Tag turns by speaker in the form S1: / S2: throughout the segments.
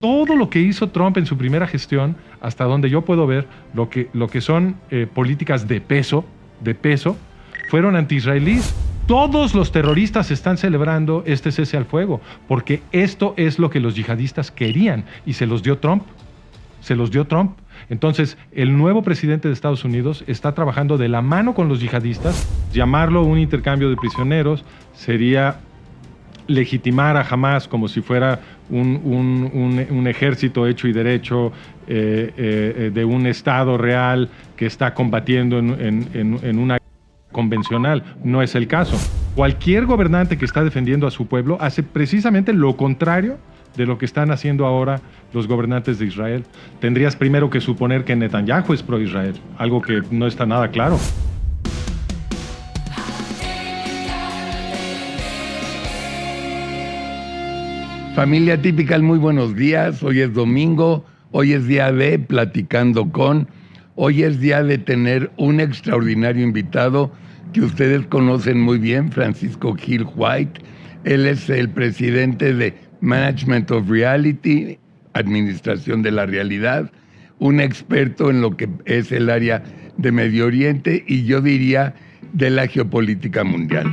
S1: todo lo que hizo Trump en su primera gestión, hasta donde yo puedo ver, lo que son políticas de peso, fueron anti-israelíes. Todos los terroristas están celebrando este cese al fuego, porque esto es lo que los yihadistas querían y se los dio Trump. Se los dio Trump. Entonces, el nuevo presidente de Estados Unidos está trabajando de la mano con los yihadistas. Llamarlo un intercambio de prisioneros sería legitimar a Hamas como si fuera un ejército hecho y derecho de un Estado real que está combatiendo en una convencional. No es el caso. Cualquier gobernante que está defendiendo a su pueblo hace precisamente lo contrario de lo que están haciendo ahora los gobernantes de Israel. Tendrías primero que suponer que Netanyahu es pro-Israel, algo que no está nada claro.
S2: Familia Típica, muy buenos días. Hoy es domingo, hoy es día de Platicando con, hoy es día de tener un extraordinario invitado que ustedes conocen muy bien, Francisco Gil White. Él es el presidente de Management of Reality, Administración de la Realidad, un experto en lo que es el área de Medio Oriente y yo diría de la geopolítica mundial.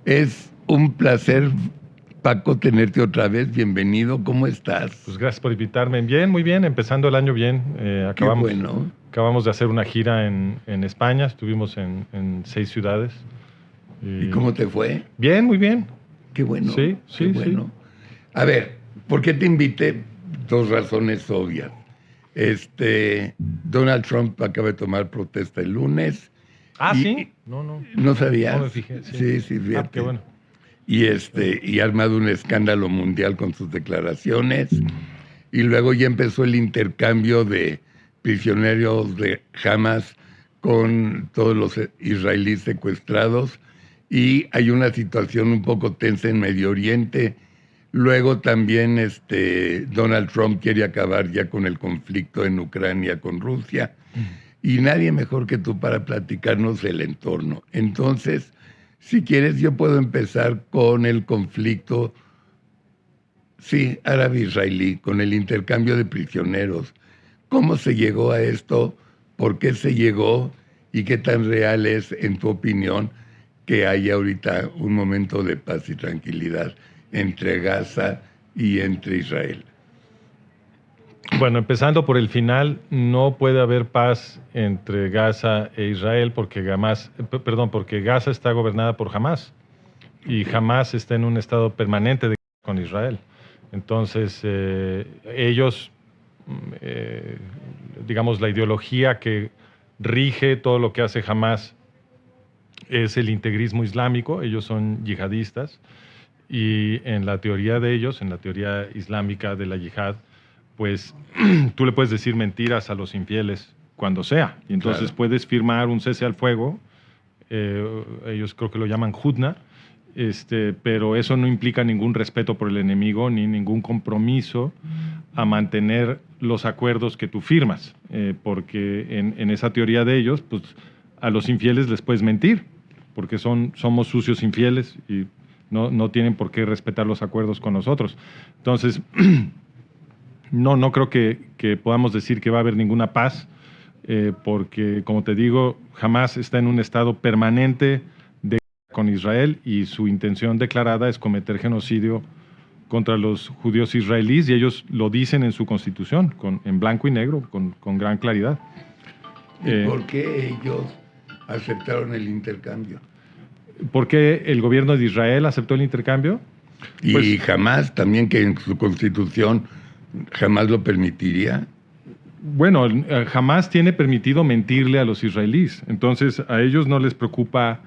S2: Es un placer, Paco, tenerte otra vez. Bienvenido. ¿Cómo estás?
S1: Pues gracias por invitarme. Bien, muy bien. Empezando el año bien. Acabamos de hacer una gira en España. Estuvimos en 6 ciudades.
S2: ¿Y cómo te fue?
S1: Bien, muy bien.
S2: Qué bueno.
S1: Sí,
S2: qué bueno. A ver, ¿por qué te invité? 2 razones obvias. Donald Trump acaba de tomar protesta el lunes.
S1: ¿Sí?
S2: ¿No sabías?
S1: No me fijé.
S2: Sí, fíjate.
S1: Qué bueno.
S2: Y ha armado un escándalo mundial con sus declaraciones. Y luego ya empezó el intercambio de prisioneros de Hamas con todos los israelíes secuestrados. Y hay una situación un poco tensa en Medio Oriente. Luego también Donald Trump quiere acabar ya con el conflicto en Ucrania con Rusia. Y nadie mejor que tú para platicarnos el entorno. Entonces, si quieres, yo puedo empezar con el conflicto, sí, árabe-israelí, con el intercambio de prisioneros. ¿Cómo se llegó a esto? ¿Por qué se llegó? ¿Y qué tan real es, en tu opinión, que haya ahorita un momento de paz y tranquilidad entre Gaza y entre Israel?
S1: Bueno, empezando por el final, no puede haber paz entre Gaza e Israel porque Gaza está gobernada por Hamas y Hamas está en un estado permanente de guerra con Israel. Entonces, ellos, digamos, la ideología que rige todo lo que hace Hamas es el integrismo islámico. Ellos son yihadistas y en la teoría de ellos, en la teoría islámica de la yihad, pues tú le puedes decir mentiras a los infieles cuando sea. Y entonces puedes firmar un cese al fuego, ellos creo que lo llaman hudna, pero eso no implica ningún respeto por el enemigo ni ningún compromiso a mantener los acuerdos que tú firmas, porque en esa teoría de ellos, pues a los infieles les puedes mentir, porque somos sucios infieles y no tienen por qué respetar los acuerdos con nosotros. Entonces, no creo que podamos decir que va a haber ninguna paz, porque, como te digo, Hamas está en un estado permanente de guerra con Israel y su intención declarada es cometer genocidio contra los judíos israelíes y ellos lo dicen en su constitución, en blanco y negro, con gran claridad.
S2: ¿Y por qué ellos aceptaron el intercambio?
S1: ¿Por qué el gobierno de Israel aceptó el intercambio?
S2: Y Hamas también, que en su constitución jamás lo permitiría.
S1: Bueno, Hamas tiene permitido mentirle a los israelíes. Entonces, a ellos no les preocupa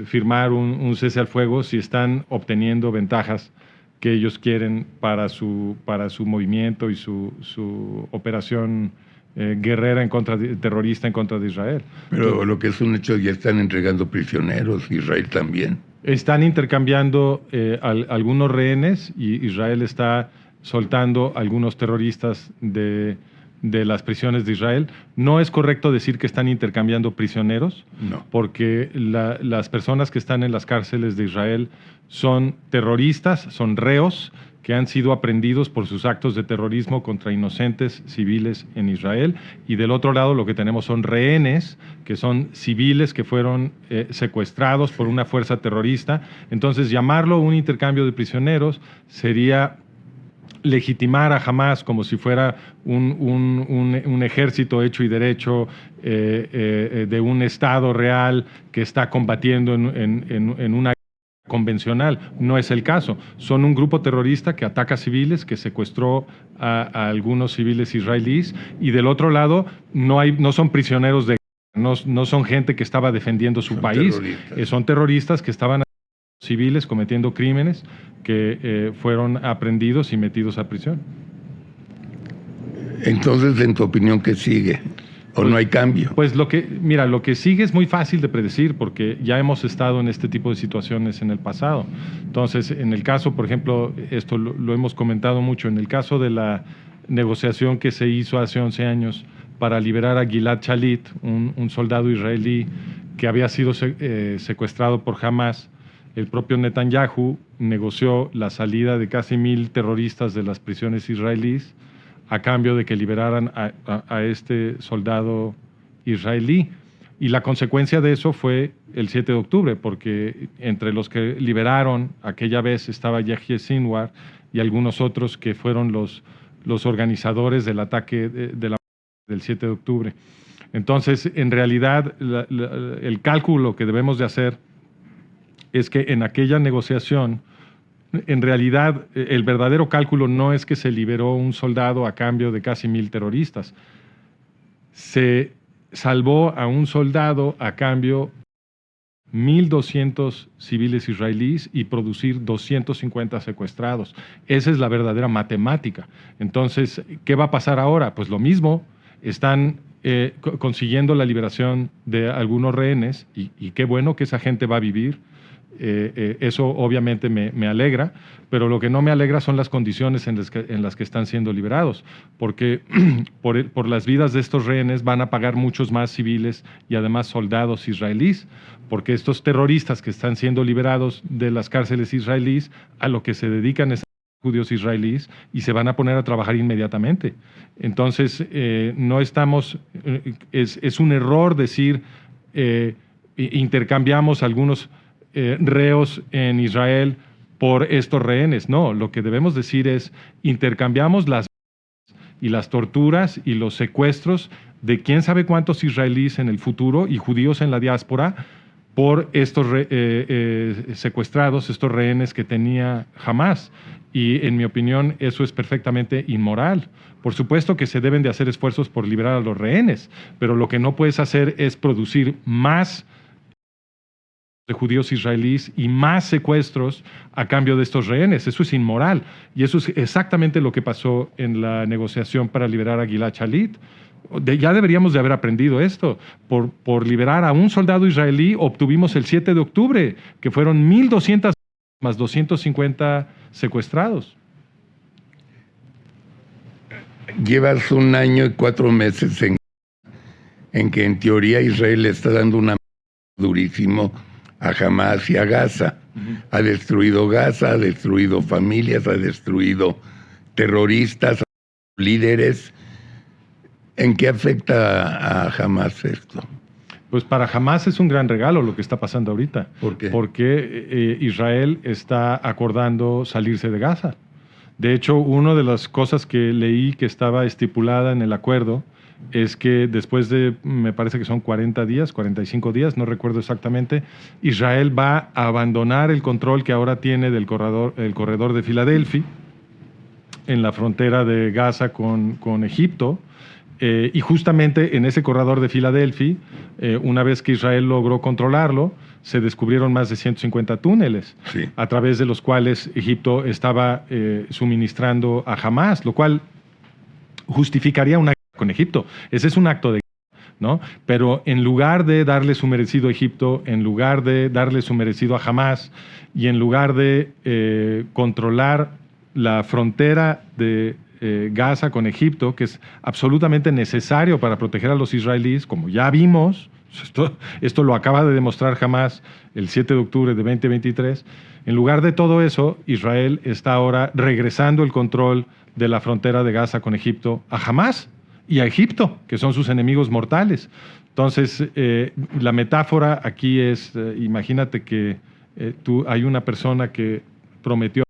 S1: firmar un cese al fuego si están obteniendo ventajas que ellos quieren para su movimiento y su operación guerrera terrorista en contra de Israel.
S2: Pero lo que es un hecho, ya están entregando prisioneros, Israel también.
S1: Están intercambiando algunos rehenes y Israel está soltando algunos terroristas de las prisiones de Israel. No es correcto decir que están intercambiando prisioneros,
S2: no,
S1: porque las personas que están en las cárceles de Israel son terroristas, son reos que han sido aprehendidos por sus actos de terrorismo contra inocentes civiles en Israel. Y del otro lado lo que tenemos son rehenes, que son civiles que fueron secuestrados por una fuerza terrorista. Entonces, llamarlo un intercambio de prisioneros sería legitimar a Hamás como si fuera un ejército hecho y derecho de un Estado real que está combatiendo en una convencional. No es el caso. Son un grupo terrorista que ataca civiles, que secuestró a algunos civiles israelíes, y del otro lado no son prisioneros de guerra, no son gente que estaba defendiendo su país, son terroristas que estaban civiles cometiendo crímenes que fueron aprehendidos y metidos a prisión.
S2: Entonces, en tu opinión, ¿qué sigue? ¿O no hay cambio?
S1: Pues lo que sigue es muy fácil de predecir porque ya hemos estado en este tipo de situaciones en el pasado. Entonces, en el caso, por ejemplo, esto lo hemos comentado mucho, en el caso de la negociación que se hizo hace 11 años para liberar a Gilad Shalit, un soldado israelí que había sido secuestrado por Hamás, el propio Netanyahu negoció la salida de casi 1,000 terroristas de las prisiones israelíes a cambio de que liberaran a este soldado israelí. Y la consecuencia de eso fue el 7 de octubre, porque entre los que liberaron aquella vez estaba Yahya Sinwar y algunos otros que fueron los organizadores del ataque del 7 de octubre. Entonces, en realidad, el cálculo que debemos de hacer es que en aquella negociación, en realidad, el verdadero cálculo no es que se liberó un soldado a cambio de casi 1,000 terroristas. Se salvó a un soldado a cambio de 1,200 civiles israelíes y producir 250 secuestrados. Esa es la verdadera matemática. Entonces, ¿qué va a pasar ahora? Pues lo mismo, están consiguiendo la liberación de algunos rehenes y qué bueno que esa gente va a vivir. Eso obviamente me alegra, pero lo que no me alegra son las condiciones en las que están siendo liberados, porque por las vidas de estos rehenes van a pagar muchos más civiles y además soldados israelíes, porque estos terroristas que están siendo liberados de las cárceles israelíes a lo que se dedican es judíos israelíes y se van a poner a trabajar inmediatamente. Entonces, no estamos, es un error decir intercambiamos algunos reos en Israel por estos rehenes. No, lo que debemos decir es intercambiamos las torturas y los secuestros de quién sabe cuántos israelíes en el futuro y judíos en la diáspora por estos secuestrados, estos rehenes que tenía Hamás. Y en mi opinión eso es perfectamente inmoral. Por supuesto que se deben de hacer esfuerzos por liberar a los rehenes, pero lo que no puedes hacer es producir más de judíos israelíes y más secuestros a cambio de estos rehenes. Eso es inmoral. Y eso es exactamente lo que pasó en la negociación para liberar a Gilad Shalit. Ya deberíamos de haber aprendido esto. Por liberar a un soldado israelí obtuvimos el 7 de octubre, que fueron 1,200 más 250 secuestrados.
S2: Llevas 1 año y 4 meses en que en teoría Israel le está dando una durísimo a Hamás y a Gaza. Ha destruido Gaza, ha destruido familias, ha destruido terroristas, líderes. ¿En qué afecta a Hamás esto?
S1: Pues para Hamás es un gran regalo lo que está pasando ahorita.
S2: ¿Por qué?
S1: Porque Israel está acordando salirse de Gaza. De hecho, una de las cosas que leí que estaba estipulada en el acuerdo es que después de, me parece que son 40 días, 45 días, no recuerdo exactamente, Israel va a abandonar el control que ahora tiene el corredor de Filadelfia, en la frontera de Gaza con Egipto, y justamente en ese corredor de Filadelfia, una vez que Israel logró controlarlo, se descubrieron más de 150 túneles,
S2: sí,
S1: a través de los cuales Egipto estaba suministrando a Hamás, lo cual justificaría una guerra con Egipto. Ese es un acto de guerra, ¿no? Pero en lugar de darle su merecido a Egipto, en lugar de darle su merecido a Hamás, y en lugar de controlar la frontera de Gaza con Egipto, que es absolutamente necesario para proteger a los israelíes, como ya vimos. Esto lo acaba de demostrar Hamás el 7 de octubre de 2023. En lugar de todo eso, Israel está ahora regresando el control de la frontera de Gaza con Egipto a Hamás y a Egipto, que son sus enemigos mortales. Entonces, la metáfora aquí es, imagínate que hay una persona que prometió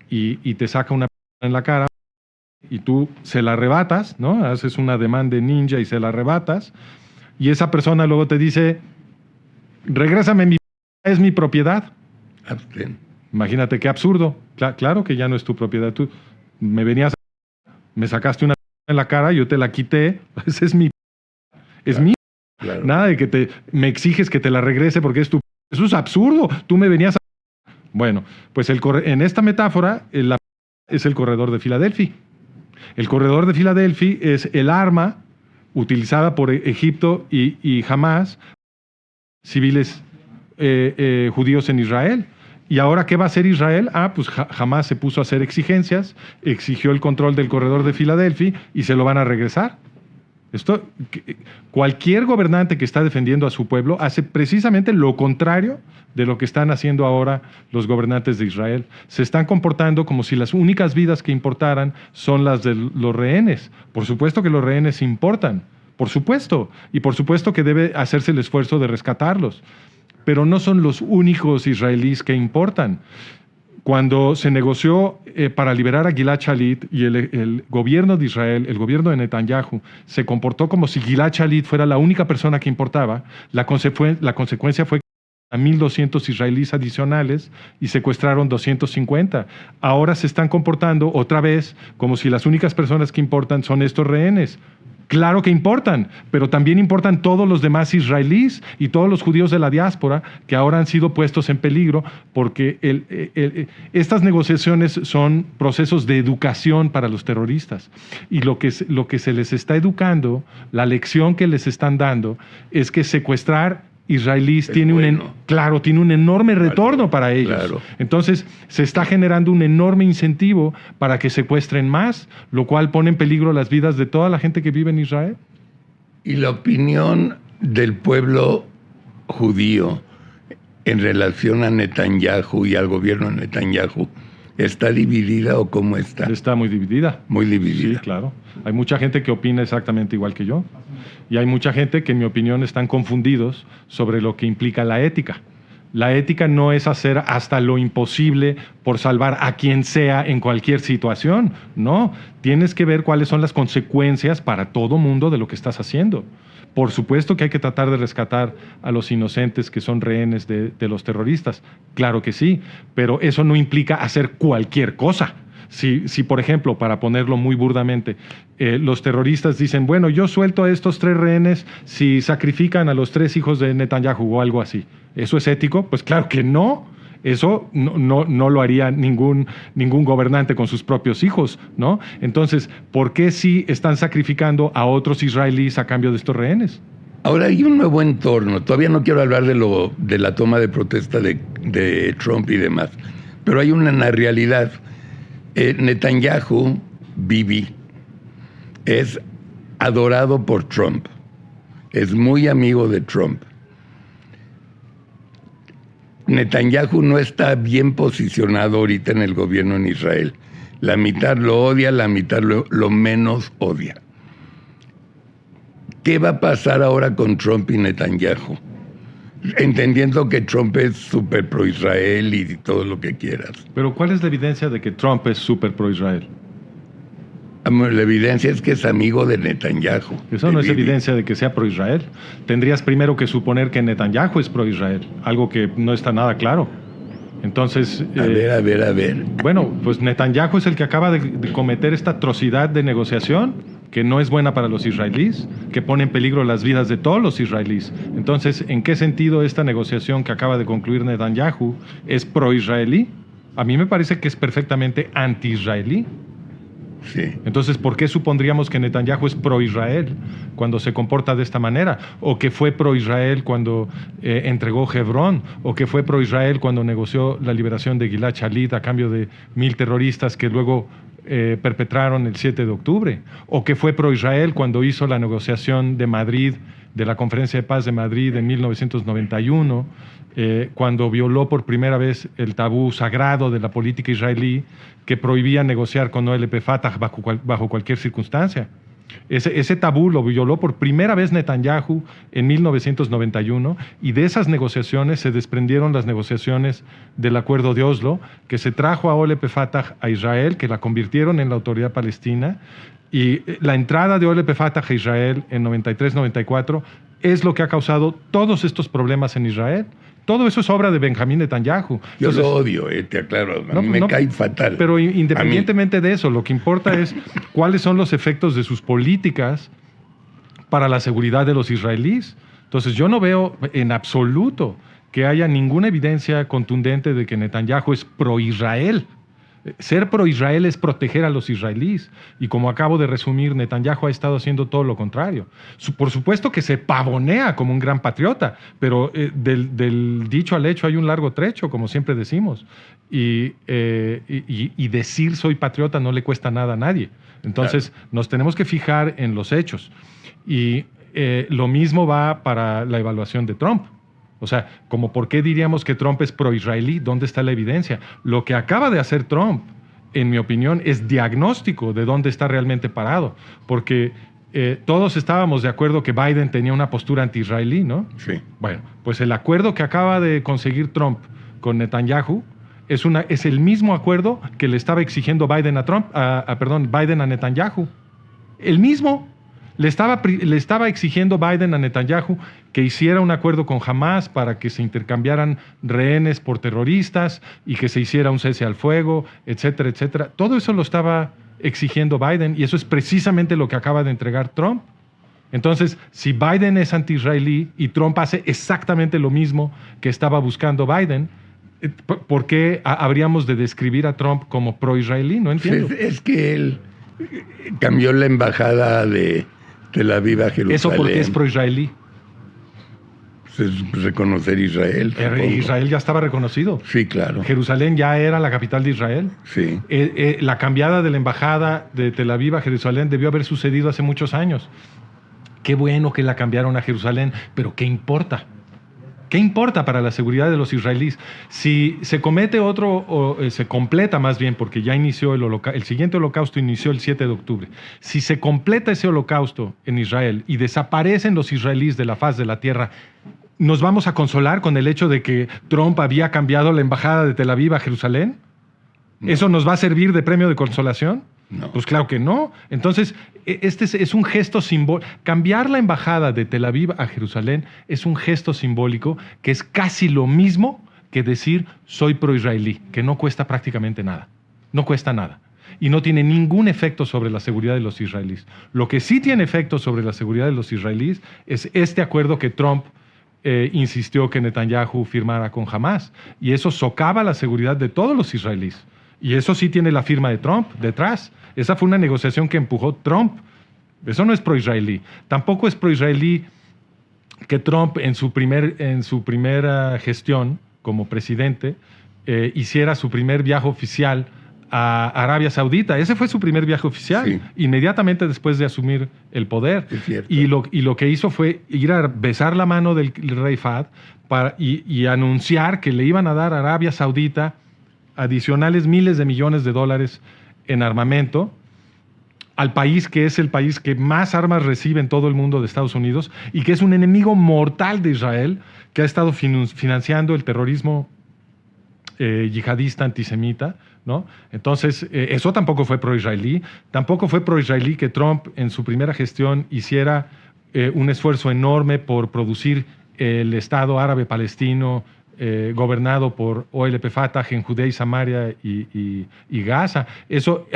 S1: y te saca una en la cara y tú se la arrebatas, ¿no? Haces una demanda de ninja y se la arrebatas. Y esa persona luego te dice, regrésame, es mi propiedad.
S2: Abstén.
S1: Imagínate qué absurdo. Claro que ya no es tu propiedad. Tú me sacaste una en la cara, yo te la quité, esa es mi. Es
S2: Claro,
S1: mía.
S2: claro.
S1: Nada de que me exiges que te la regrese porque es tu. Eso es absurdo. Tú me venías a. Bueno, pues en esta metáfora es el corredor de Filadelfia. El corredor de Filadelfia es el arma utilizada por Egipto y Hamás, civiles judíos en Israel. ¿Y ahora qué va a hacer Israel? Pues Hamás se puso a hacer exigencias, exigió el control del corredor de Filadelfia y se lo van a regresar. Cualquier gobernante que está defendiendo a su pueblo hace precisamente lo contrario de lo que están haciendo ahora los gobernantes de Israel. Se están comportando como si las únicas vidas que importaran son las de los rehenes. Por supuesto que los rehenes importan, por supuesto, y por supuesto que debe hacerse el esfuerzo de rescatarlos, pero no son los únicos israelíes que importan. Cuando se negoció para liberar a Gilad Shalit y el gobierno de Israel, el gobierno de Netanyahu, se comportó como si Gilad Shalit fuera la única persona que importaba, la consecuencia fue que a 1.200 israelíes adicionales y secuestraron 250. Ahora se están comportando otra vez como si las únicas personas que importan son estos rehenes. Claro que importan, pero también importan todos los demás israelíes y todos los judíos de la diáspora que ahora han sido puestos en peligro porque estas negociaciones son procesos de educación para los terroristas. Y lo que se les está educando, la lección que les están dando es que secuestrar israelíes tiene un enorme retorno para ellos.
S2: Claro.
S1: Entonces se está generando un enorme incentivo para que secuestren más, lo cual pone en peligro las vidas de toda la gente que vive en Israel.
S2: Y la opinión del pueblo judío en relación a Netanyahu y al gobierno de Netanyahu, ¿está dividida o cómo está?
S1: Está muy dividida.
S2: Muy dividida.
S1: Sí, claro. Hay mucha gente que opina exactamente igual que yo. Y hay mucha gente que, en mi opinión, están confundidos sobre lo que implica la ética. La ética no es hacer hasta lo imposible por salvar a quien sea en cualquier situación. No, tienes que ver cuáles son las consecuencias para todo mundo de lo que estás haciendo. Por supuesto que hay que tratar de rescatar a los inocentes que son rehenes de los terroristas. Claro que sí, pero eso no implica hacer cualquier cosa. Si por ejemplo, para ponerlo muy burdamente, los terroristas dicen, bueno, yo suelto a estos 3 rehenes si sacrifican a los 3 hijos de Netanyahu o algo así. ¿Eso es ético? Pues claro que no. Eso no lo haría ningún gobernante con sus propios hijos, ¿no? Entonces, ¿por qué sí están sacrificando a otros israelíes a cambio de estos rehenes?
S2: Ahora hay un nuevo entorno. Todavía no quiero hablar de la toma de protesta de Trump y demás, pero hay una realidad. Netanyahu, Bibi, es adorado por Trump. Es muy amigo de Trump. Netanyahu no está bien posicionado ahorita en el gobierno en Israel. La mitad lo odia, la mitad lo menos odia. ¿Qué va a pasar ahora con Trump y Netanyahu? Entendiendo que Trump es súper pro-Israel y todo lo que quieras.
S1: Pero ¿cuál es la evidencia de que Trump es súper pro-Israel?
S2: La evidencia es que es amigo de Netanyahu.
S1: Eso no es evidencia de que sea pro-Israel. Tendrías primero que suponer que Netanyahu es pro-Israel, algo que no está nada claro. Entonces...
S2: A ver.
S1: Bueno, pues Netanyahu es el que acaba de cometer esta atrocidad de negociación que no es buena para los israelíes, que pone en peligro las vidas de todos los israelíes. Entonces, ¿en qué sentido esta negociación que acaba de concluir Netanyahu es pro-israelí? A mí me parece que es perfectamente anti-israelí.
S2: Sí.
S1: Entonces, ¿por qué supondríamos que Netanyahu es pro-Israel cuando se comporta de esta manera? ¿O que fue pro-Israel cuando entregó Hebrón? ¿O que fue pro-Israel cuando negoció la liberación de Gilad Shalit a cambio de 1.000 terroristas que luego perpetraron el 7 de octubre, o que fue pro-Israel cuando hizo la negociación de Madrid, de la Conferencia de Paz de Madrid en 1991, cuando violó por primera vez el tabú sagrado de la política israelí que prohibía negociar con OLP Fatah bajo cualquier circunstancia. Ese tabú lo violó por primera vez Netanyahu en 1991 y de esas negociaciones se desprendieron las negociaciones del Acuerdo de Oslo, que se trajo a OLP Fatah a Israel, que la convirtieron en la autoridad palestina, y la entrada de OLP Fatah a Israel en 93-94 es lo que ha causado todos estos problemas en Israel. Todo eso es obra de Benjamín Netanyahu.
S2: Yo lo odio, te aclaro, a mí me cae fatal.
S1: Pero independientemente de eso, lo que importa es cuáles son los efectos de sus políticas para la seguridad de los israelíes. Entonces yo no veo en absoluto que haya ninguna evidencia contundente de que Netanyahu es pro-Israel. Ser pro-Israel es proteger a los israelíes. Y como acabo de resumir, Netanyahu ha estado haciendo todo lo contrario. Por supuesto que se pavonea como un gran patriota, pero del dicho al hecho hay un largo trecho, como siempre decimos. Y decir soy patriota no le cuesta nada a nadie. Entonces claro, nos tenemos que fijar en los hechos. Y lo mismo va para la evaluación de Trump. O sea, como por qué diríamos que Trump es pro-israelí, ¿dónde está la evidencia? Lo que acaba de hacer Trump, en mi opinión, es diagnóstico de dónde está realmente parado. Porque todos estábamos de acuerdo que Biden tenía una postura anti-israelí, ¿no?
S2: Sí.
S1: Bueno, pues el acuerdo que acaba de conseguir Trump con Netanyahu es el mismo acuerdo que le estaba exigiendo Biden Biden a Netanyahu. El mismo. Le estaba exigiendo Biden a Netanyahu que hiciera un acuerdo con Hamas para que se intercambiaran rehenes por terroristas y que se hiciera un cese al fuego, etcétera, etcétera. Todo eso lo estaba exigiendo Biden y eso es precisamente lo que acaba de entregar Trump. Entonces, si Biden es anti-israelí y Trump hace exactamente lo mismo que estaba buscando Biden, ¿por qué habríamos de describir a Trump como pro-israelí? No entiendo.
S2: Es que él cambió la embajada de Tel Aviv a Jerusalén.
S1: ¿Eso porque es pro-israelí?
S2: Es reconocer Israel.
S1: Israel ya estaba reconocido.
S2: Sí, claro.
S1: Jerusalén ya era la capital de Israel.
S2: Sí.
S1: La cambiada de la embajada de Tel Aviv a Jerusalén debió haber sucedido hace muchos años. Qué bueno que la cambiaron a Jerusalén, pero ¿qué importa? ¿Qué importa para la seguridad de los israelíes? Si se comete se completa más bien, porque ya inició el siguiente holocausto inició el 7 de octubre. Si se completa ese holocausto en Israel y desaparecen los israelíes de la faz de la tierra, ¿nos vamos a consolar con el hecho de que Trump había cambiado la embajada de Tel Aviv a Jerusalén? No. ¿Eso nos va a servir de premio de consolación?
S2: No.
S1: Pues claro que no. Entonces, este es un gesto simbólico. Cambiar la embajada de Tel Aviv a Jerusalén es un gesto simbólico que es casi lo mismo que decir soy pro-israelí, que no cuesta prácticamente nada. No cuesta nada. Y no tiene ningún efecto sobre la seguridad de los israelíes. Lo que sí tiene efecto sobre la seguridad de los israelíes es este acuerdo que Trump insistió que Netanyahu firmara con Hamas. Y eso socava la seguridad de todos los israelíes. Y eso sí tiene la firma de Trump detrás. Esa fue una negociación que empujó Trump. Eso no es pro-israelí. Tampoco es pro-israelí que Trump en su primera gestión como presidente hiciera su primer viaje oficial a Arabia Saudita. Ese fue su primer viaje oficial, sí, inmediatamente después de asumir el poder.
S2: Es cierto.
S1: Y lo que hizo fue ir a besar la mano del rey Fahd y anunciar que le iban a dar a Arabia Saudita adicionales miles de millones de dólares en armamento al país que es el país que más armas recibe en todo el mundo de Estados Unidos y que es un enemigo mortal de Israel, que ha estado financiando el terrorismo yihadista antisemita, ¿no? Entonces, eso tampoco fue pro-israelí. Tampoco fue pro-israelí que Trump en su primera gestión hiciera un esfuerzo enorme por producir el Estado árabe palestino gobernado por OLP Fatah en Judea y Samaria y Gaza. Eso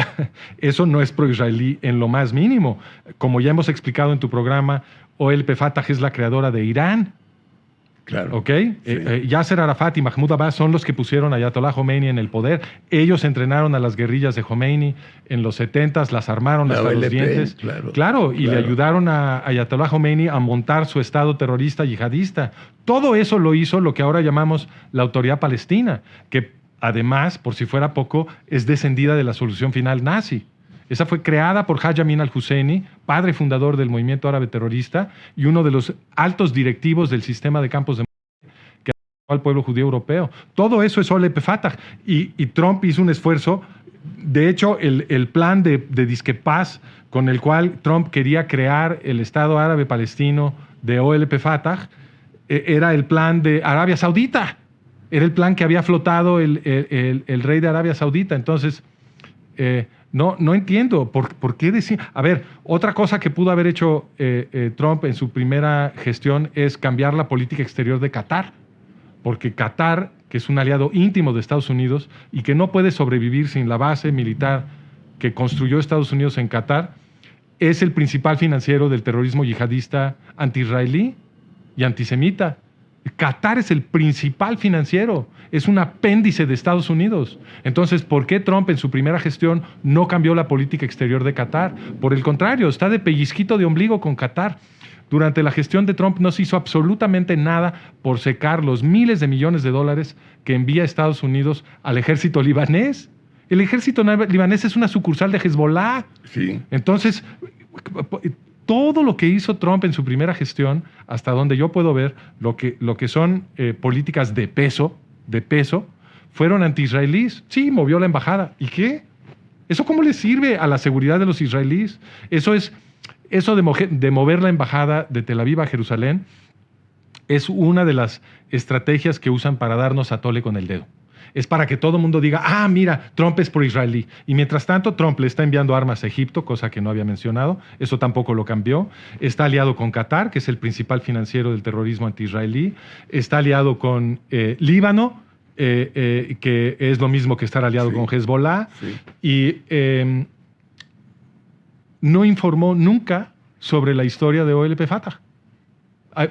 S1: no es pro-israelí en lo más mínimo. Como ya hemos explicado en tu programa, OLP Fatah es la creadora de Irán.
S2: Claro.
S1: ¿Ok?
S2: Sí.
S1: Yasser Arafat y Mahmoud Abbas son los que pusieron a Ayatollah Khomeini en el poder. Ellos entrenaron a las guerrillas de Khomeini en los 70s, las armaron hasta los dientes. Claro, y le ayudaron a Ayatollah Khomeini a montar su estado terrorista yihadista. Todo eso lo hizo lo que ahora llamamos la Autoridad Palestina, que además, por si fuera poco, es descendida de la solución final nazi. Esa fue creada por Haj Amin al-Husseini, padre fundador del movimiento árabe terrorista y uno de los altos directivos del sistema de campos de que al pueblo judío europeo. Todo eso es OLP Fatah. Y Trump hizo un esfuerzo. De hecho, el plan de disque paz con el cual Trump quería crear el Estado árabe palestino de OLP Fatah era el plan de Arabia Saudita. Era el plan que había flotado el rey de Arabia Saudita. Entonces, no entiendo por qué decir. A ver, otra cosa que pudo haber hecho Trump en su primera gestión es cambiar la política exterior de Qatar. Porque Qatar, que es un aliado íntimo de Estados Unidos y que no puede sobrevivir sin la base militar que construyó Estados Unidos en Qatar, es el principal financiero del terrorismo yihadista anti-israelí y antisemita. Qatar es el principal financiero, es un apéndice de Estados Unidos. Entonces, ¿por qué Trump en su primera gestión no cambió la política exterior de Qatar? Por el contrario, está de pellizquito de ombligo con Qatar. Durante la gestión de Trump no se hizo absolutamente nada por secar los miles de millones de dólares que envía Estados Unidos al ejército libanés. El ejército libanés es una sucursal de Hezbollah.
S2: Sí.
S1: Entonces, todo lo que hizo Trump en su primera gestión, hasta donde yo puedo ver, lo que son políticas de peso, fueron anti-israelíes. Sí, movió la embajada. ¿Y qué? ¿Eso cómo le sirve a la seguridad de los israelíes? Eso de mover la embajada de Tel Aviv a Jerusalén es una de las estrategias que usan para darnos a tole con el dedo. Es para que todo el mundo diga, mira, Trump es pro-israelí. Y mientras tanto, Trump le está enviando armas a Egipto, cosa que no había mencionado. Eso tampoco lo cambió. Está aliado con Qatar, que es el principal financiero del terrorismo anti-israelí. Está aliado con Líbano, que es lo mismo que estar aliado con Hezbollah.
S2: Sí.
S1: Y no informó nunca sobre la historia de OLP Fatah.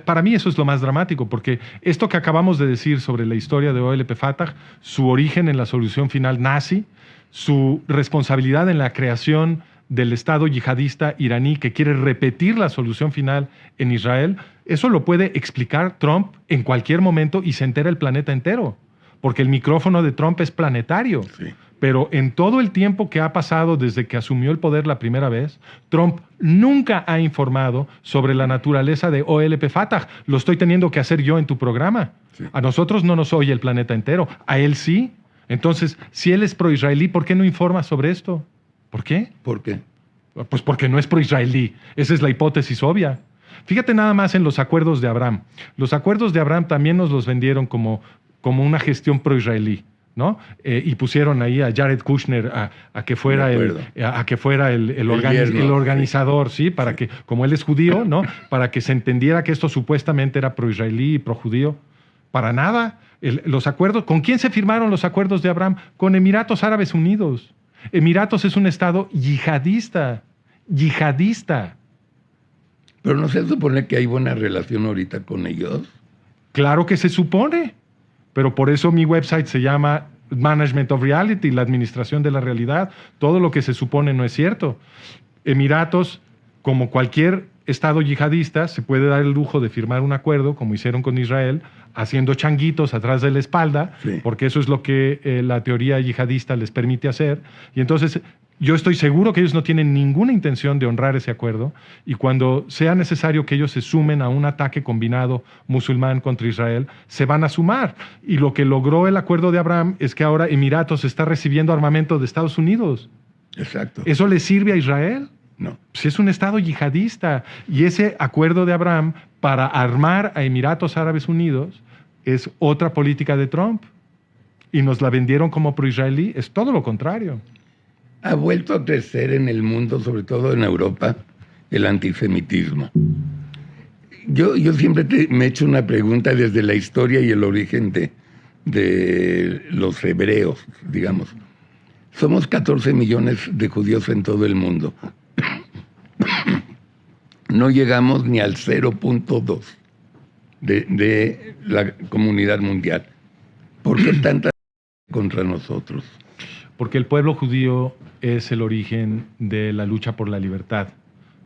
S1: Para mí eso es lo más dramático, porque esto que acabamos de decir sobre la historia de OLP Fatah, su origen en la solución final nazi, su responsabilidad en la creación del Estado yihadista iraní que quiere repetir la solución final en Israel, eso lo puede explicar Trump en cualquier momento y se entera el planeta entero, porque el micrófono de Trump es planetario.
S2: Sí.
S1: Pero en todo el tiempo que ha pasado desde que asumió el poder la primera vez, Trump nunca ha informado sobre la naturaleza de OLP Fatah. Lo estoy teniendo que hacer yo en tu programa.
S2: Sí.
S1: A nosotros no nos oye el planeta entero, a él sí. Entonces, si él es pro-israelí, ¿por qué no informa sobre esto? ¿Por qué?
S2: ¿Por qué?
S1: Pues porque no es pro-israelí. Esa es la hipótesis obvia. Fíjate nada más en los acuerdos de Abraham. Los acuerdos de Abraham también nos los vendieron como una gestión pro-israelí, ¿no? Y pusieron ahí a Jared Kushner a que fuera el organizador, ¿sí? Para que, como él es judío, ¿no? Para que se entendiera que esto supuestamente era pro-israelí y pro-judío. Para nada. Los acuerdos, ¿con quién se firmaron los acuerdos de Abraham? Con Emiratos Árabes Unidos. Emiratos es un estado yihadista.
S2: Pero no se supone que hay buena relación ahorita con ellos.
S1: Claro que se supone. Pero por eso mi website se llama Management of Reality, la administración de la realidad. Todo lo que se supone no es cierto. Emiratos, como cualquier estado yihadista, se puede dar el lujo de firmar un acuerdo, como hicieron con Israel, haciendo changuitos atrás de la espalda,
S2: sí,
S1: porque eso es lo que la teoría yihadista les permite hacer. Y entonces yo estoy seguro que ellos no tienen ninguna intención de honrar ese acuerdo, y cuando sea necesario que ellos se sumen a un ataque combinado musulmán contra Israel, se van a sumar. Y lo que logró el acuerdo de Abraham es que ahora Emiratos está recibiendo armamento de Estados Unidos.
S2: Exacto.
S1: ¿Eso le sirve a Israel?
S2: No.
S1: Si es un estado yihadista. Y ese acuerdo de Abraham para armar a Emiratos Árabes Unidos es otra política de Trump. Y nos la vendieron como pro-israelí. Es todo lo contrario.
S2: Ha vuelto a crecer en el mundo, sobre todo en Europa, el antisemitismo. Yo siempre me he hecho una pregunta desde la historia y el origen de los hebreos, digamos. Somos 14 millones de judíos en todo el mundo. No llegamos ni al 0.2 de la comunidad mundial. ¿Por qué tanta contra nosotros?
S1: Porque el pueblo judío es el origen de la lucha por la libertad,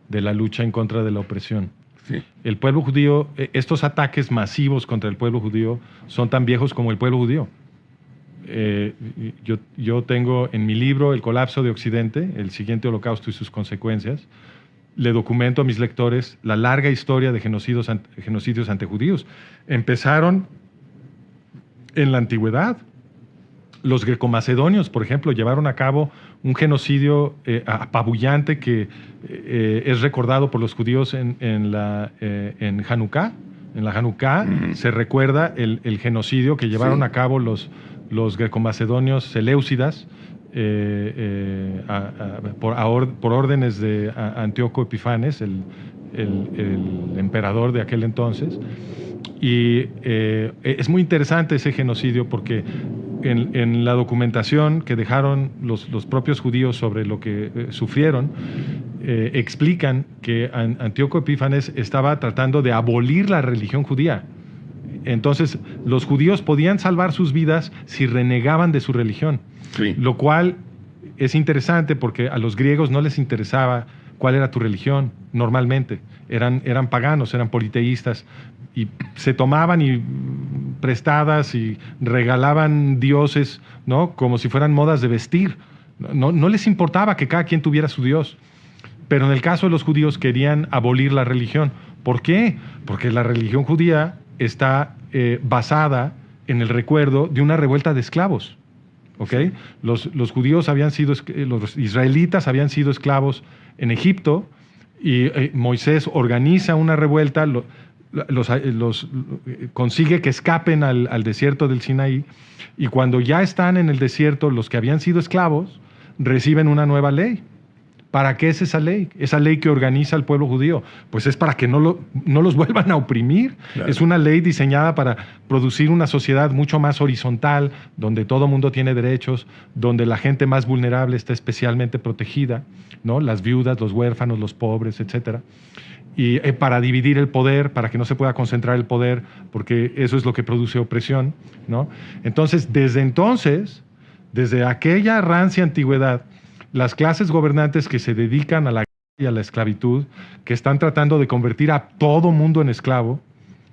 S1: de la lucha en contra de la opresión.
S2: Sí.
S1: El pueblo judío, estos ataques masivos contra el pueblo judío son tan viejos como el pueblo judío. yo tengo en mi libro El colapso de Occidente, el siguiente holocausto y sus consecuencias, le documento a mis lectores la larga historia de genocidios ante judíos. Empezaron en la antigüedad. Los greco-macedonios, por ejemplo, llevaron a cabo un genocidio apabullante que es recordado por los judíos en Hanukkah. En la Hanukkah se recuerda el genocidio que llevaron a cabo los greco-macedonios seleucidas por órdenes de Antíoco Epifanes, el emperador de aquel entonces. Y es muy interesante ese genocidio porque en la documentación que dejaron los propios judíos sobre lo que sufrieron, explican que Antíoco Epífanes estaba tratando de abolir la religión judía. Entonces, los judíos podían salvar sus vidas si renegaban de su religión, sí. Lo cual es interesante porque a los griegos no les interesaba cuál era tu religión normalmente. Eran paganos, eran politeístas y se tomaban prestadas y regalaban dioses, ¿no? Como si fueran modas de vestir. No les importaba que cada quien tuviera su dios. Pero en el caso de los judíos querían abolir la religión. ¿Por qué? Porque la religión judía está basada en el recuerdo de una revuelta de esclavos. ¿Okay? Los judíos los israelitas habían sido esclavos en Egipto y Moisés organiza una revuelta, consigue que escapen al desierto del Sinaí, y cuando ya están en el desierto, los que habían sido esclavos reciben una nueva ley. ¿Para qué es esa ley? Esa ley que organiza al pueblo judío. Pues es para que no los vuelvan a oprimir. Claro. Es una ley diseñada para producir una sociedad mucho más horizontal, donde todo mundo tiene derechos, donde la gente más vulnerable está especialmente protegida, ¿no? Las viudas, los huérfanos, los pobres, etc. Y para dividir el poder, para que no se pueda concentrar el poder, porque eso es lo que produce opresión, ¿no? Entonces, desde aquella rancia antigüedad, las clases gobernantes que se dedican a la guerra y a la esclavitud, que están tratando de convertir a todo mundo en esclavo,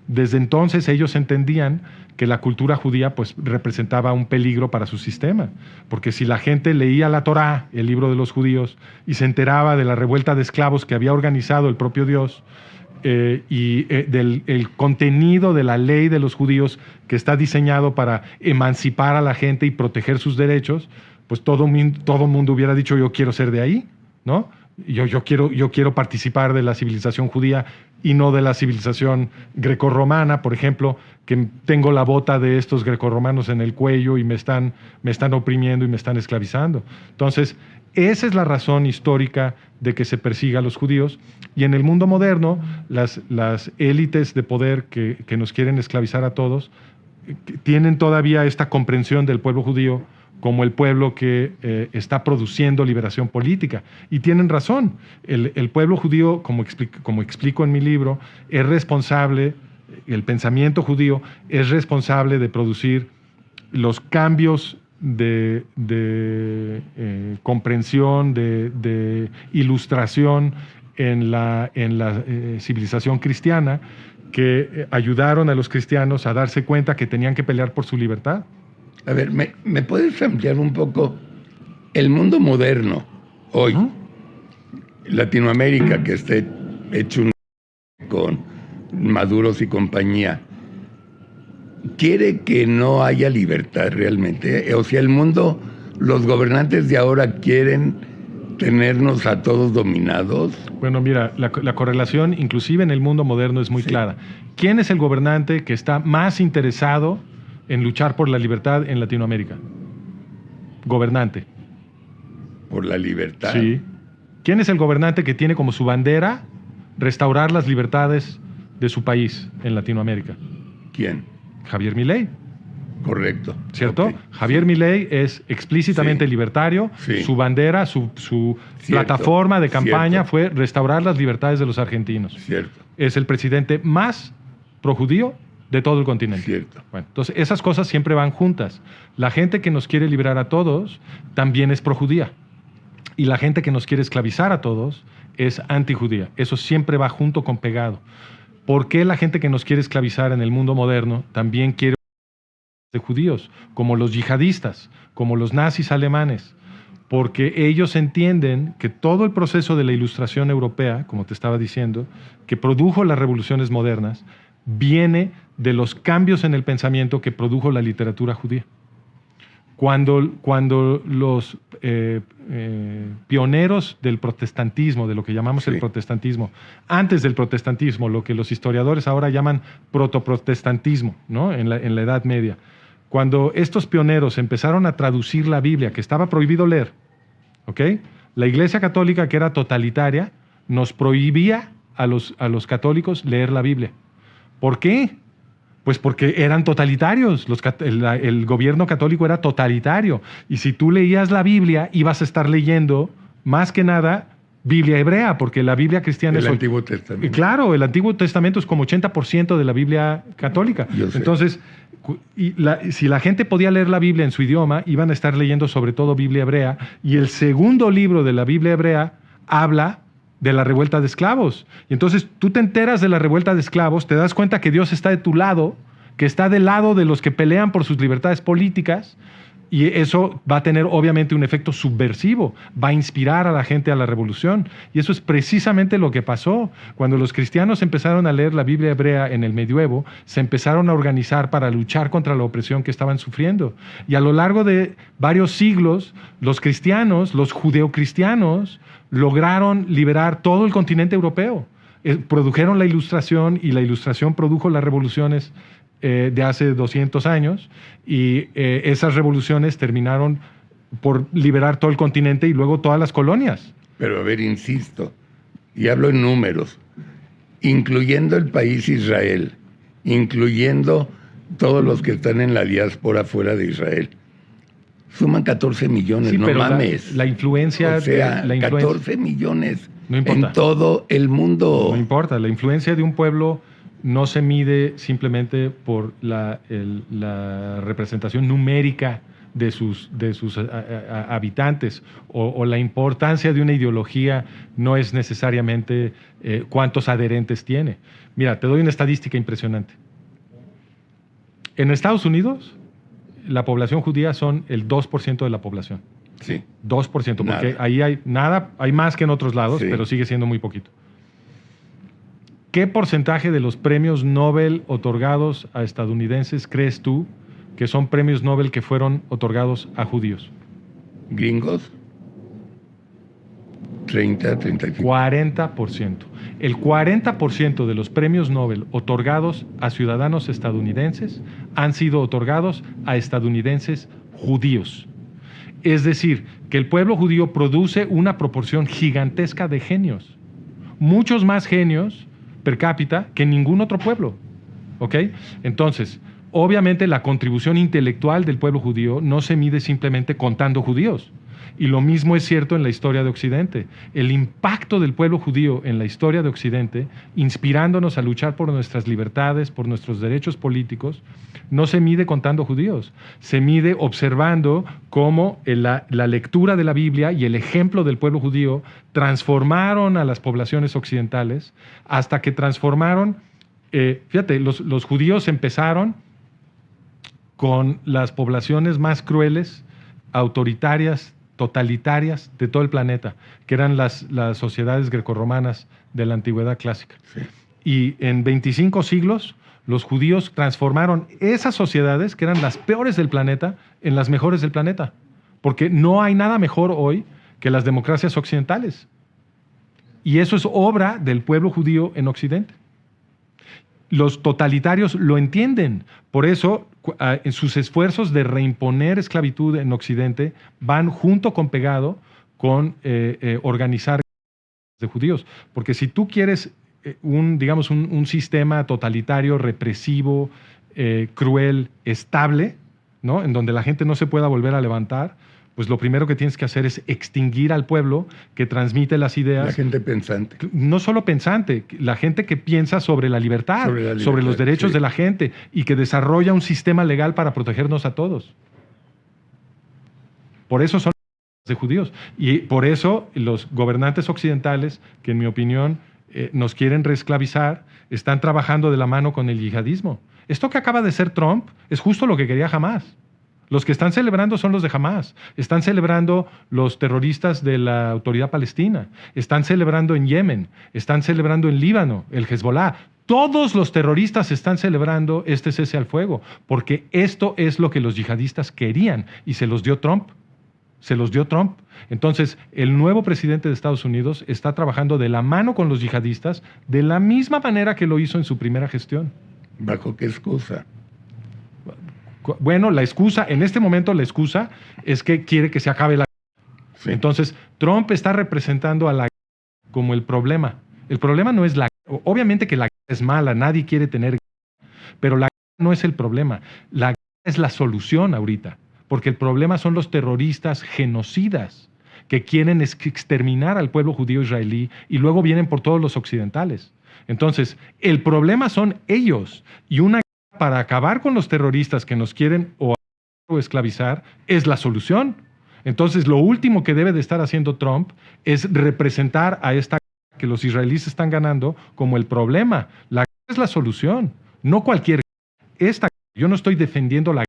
S1: desde entonces ellos entendían que la cultura judía pues representaba un peligro para su sistema, porque si la gente leía la Torá, el libro de los judíos, y se enteraba de la revuelta de esclavos que había organizado el propio Dios, del contenido de la ley de los judíos que está diseñado para emancipar a la gente y proteger sus derechos, pues todo mundo hubiera dicho, yo quiero ser de ahí, ¿no? Yo quiero participar de la civilización judía y no de la civilización grecorromana, por ejemplo, que tengo la bota de estos grecorromanos en el cuello y me están oprimiendo y me están esclavizando. Entonces, esa es la razón histórica de que se persiga a los judíos. Y en el mundo moderno, las élites de poder que nos quieren esclavizar a todos, tienen todavía esta comprensión del pueblo judío como el pueblo que está produciendo liberación política. Y tienen razón. El pueblo judío, como explico en mi libro, es responsable, el pensamiento judío es responsable de producir los cambios de comprensión, de ilustración en la civilización cristiana, que ayudaron a los cristianos a darse cuenta que tenían que pelear por su libertad.
S2: A ver, ¿me puedes ampliar un poco el mundo moderno hoy? Latinoamérica, que está hecho con Maduros y compañía, ¿quiere que no haya libertad realmente? O sea, el mundo, los gobernantes de ahora quieren tenernos a todos dominados.
S1: Bueno, mira, la correlación inclusive en el mundo moderno es muy clara. ¿Quién es el gobernante que está más interesado en luchar por la libertad en Latinoamérica? Gobernante.
S2: ¿Por la libertad?
S1: Sí. ¿Quién es el gobernante que tiene como su bandera restaurar las libertades de su país en Latinoamérica?
S2: ¿Quién?
S1: Javier Milei.
S2: Correcto.
S1: ¿Cierto?
S2: Okay.
S1: Javier Milei es explícitamente libertario. Su bandera, su plataforma de campaña fue restaurar las libertades de los argentinos.
S2: Cierto.
S1: Es el presidente más projudío de todo el continente.
S2: Cierto.
S1: Bueno, entonces, esas cosas siempre van juntas. La gente que nos quiere liberar a todos también es projudía. Y la gente que nos quiere esclavizar a todos es antijudía. Eso siempre va junto con pegado. ¿Por qué la gente que nos quiere esclavizar en el mundo moderno también quiere de judíos, como los yihadistas, como los nazis alemanes, porque ellos entienden que todo el proceso de la ilustración europea, como te estaba diciendo, que produjo las revoluciones modernas, viene de los cambios en el pensamiento que produjo la literatura judía. Cuando los pioneros del protestantismo, de lo que llamamos el protestantismo, antes del protestantismo, lo que los historiadores ahora llaman protoprotestantismo, ¿no? en la Edad Media, cuando estos pioneros empezaron a traducir la Biblia, que estaba prohibido leer, ¿ok? La Iglesia Católica, que era totalitaria, nos prohibía a los católicos leer la Biblia. ¿Por qué? Pues porque eran totalitarios. El gobierno católico era totalitario. Y si tú leías la Biblia, ibas a estar leyendo, más que nada, Biblia hebrea, porque la Biblia cristiana
S2: el Antiguo Testamento.
S1: Claro, el Antiguo Testamento es como 80% de la Biblia católica. Entonces, si la gente podía leer la Biblia en su idioma, iban a estar leyendo sobre todo Biblia hebrea. Y el segundo libro de la Biblia hebrea habla de la revuelta de esclavos. Y entonces tú te enteras de la revuelta de esclavos, te das cuenta que Dios está de tu lado, que está del lado de los que pelean por sus libertades políticas, y eso va a tener obviamente un efecto subversivo, va a inspirar a la gente a la revolución. Y eso es precisamente lo que pasó. Cuando los cristianos empezaron a leer la Biblia hebrea en el medioevo, se empezaron a organizar para luchar contra la opresión que estaban sufriendo. Y a lo largo de varios siglos, los cristianos, los judeocristianos, lograron liberar todo el continente europeo. Produjeron la Ilustración, y la Ilustración produjo las revoluciones de hace 200 años, y esas revoluciones terminaron por liberar todo el continente y luego todas las colonias.
S2: Pero a ver, insisto, y hablo en números, incluyendo el país Israel, incluyendo todos los que están en la diáspora fuera de Israel, suman 14 millones,
S1: sí,
S2: no
S1: pero
S2: mames.
S1: La influencia...
S2: O sea,
S1: la
S2: 14 millones
S1: no importa.
S2: En todo el mundo.
S1: No importa, la influencia de un pueblo no se mide simplemente por la representación numérica de sus habitantes, o la importancia de una ideología no es necesariamente cuántos adherentes tiene. Mira, te doy una estadística impresionante. En Estados Unidos, la población judía son el 2% de la población.
S2: Sí.
S1: 2%, porque
S2: Nada.
S1: ahí hay más que en otros lados,
S2: Sí.
S1: pero sigue siendo muy poquito. ¿Qué porcentaje de los premios Nobel otorgados a estadounidenses crees tú que son premios Nobel que fueron otorgados a judíos?
S2: ¿Gringos? 30, 35.
S1: 40%. El 40% de los premios Nobel otorgados a ciudadanos estadounidenses han sido otorgados a estadounidenses judíos. Es decir, que el pueblo judío produce una proporción gigantesca de genios. Muchos más genios per cápita que ningún otro pueblo. ¿Ok? Entonces, obviamente la contribución intelectual del pueblo judío no se mide simplemente contando judíos. Y lo mismo es cierto en la historia de Occidente. El impacto del pueblo judío en la historia de Occidente, inspirándonos a luchar por nuestras libertades, por nuestros derechos políticos, no se mide contando judíos. Se mide observando cómo la lectura de la Biblia y el ejemplo del pueblo judío transformaron a las poblaciones occidentales hasta que transformaron... fíjate, los judíos empezaron con las poblaciones más crueles, autoritarias, totalitarias de todo el planeta, que eran las sociedades grecorromanas de la antigüedad clásica.
S2: Sí.
S1: Y en 25 siglos, los judíos transformaron esas sociedades, que eran las peores del planeta, en las mejores del planeta. Porque no hay nada mejor hoy que las democracias occidentales. Y eso es obra del pueblo judío en Occidente. Los totalitarios lo entienden. Por eso, en sus esfuerzos de reimponer esclavitud en Occidente, van junto con pegado con organizar de judíos. Porque si tú quieres un sistema totalitario, represivo, cruel, estable, ¿no? En donde la gente no se pueda volver a levantar, pues lo primero que tienes que hacer es extinguir al pueblo que transmite las ideas.
S2: La gente pensante.
S1: No solo pensante, la gente que piensa sobre la libertad, sobre los derechos de la gente, y que desarrolla un sistema legal para protegernos a todos. Por eso son de judíos. Y por eso los gobernantes occidentales, que en mi opinión nos quieren reesclavizar, están trabajando de la mano con el yihadismo. Esto que acaba de ser Trump es justo lo que quería Hamás. Los que están celebrando son los de Hamás. Están celebrando los terroristas de la Autoridad Palestina. Están celebrando en Yemen. Están celebrando en Líbano, el Hezbollah. Todos los terroristas están celebrando este cese al fuego, porque esto es lo que los yihadistas querían y se los dio Trump. Se los dio Trump. Entonces, el nuevo presidente de Estados Unidos está trabajando de la mano con los yihadistas de la misma manera que lo hizo en su primera gestión.
S2: ¿Bajo qué excusa?
S1: Bueno, la excusa, en este momento la excusa es que quiere que se acabe la guerra. Sí. Entonces, Trump está representando a la guerra como el problema. El problema no es la guerra. Obviamente que la guerra es mala, nadie quiere tener guerra, pero la guerra no es el problema. La guerra es la solución ahorita, porque el problema son los terroristas genocidas que quieren exterminar al pueblo judío israelí y luego vienen por todos los occidentales. Entonces, el problema son ellos y una para acabar con los terroristas que nos quieren o esclavizar es la solución. Entonces, lo último que debe de estar haciendo Trump es representar a esta que los israelíes están ganando como el problema. La es la solución, no cualquier esta. Yo no estoy defendiendo la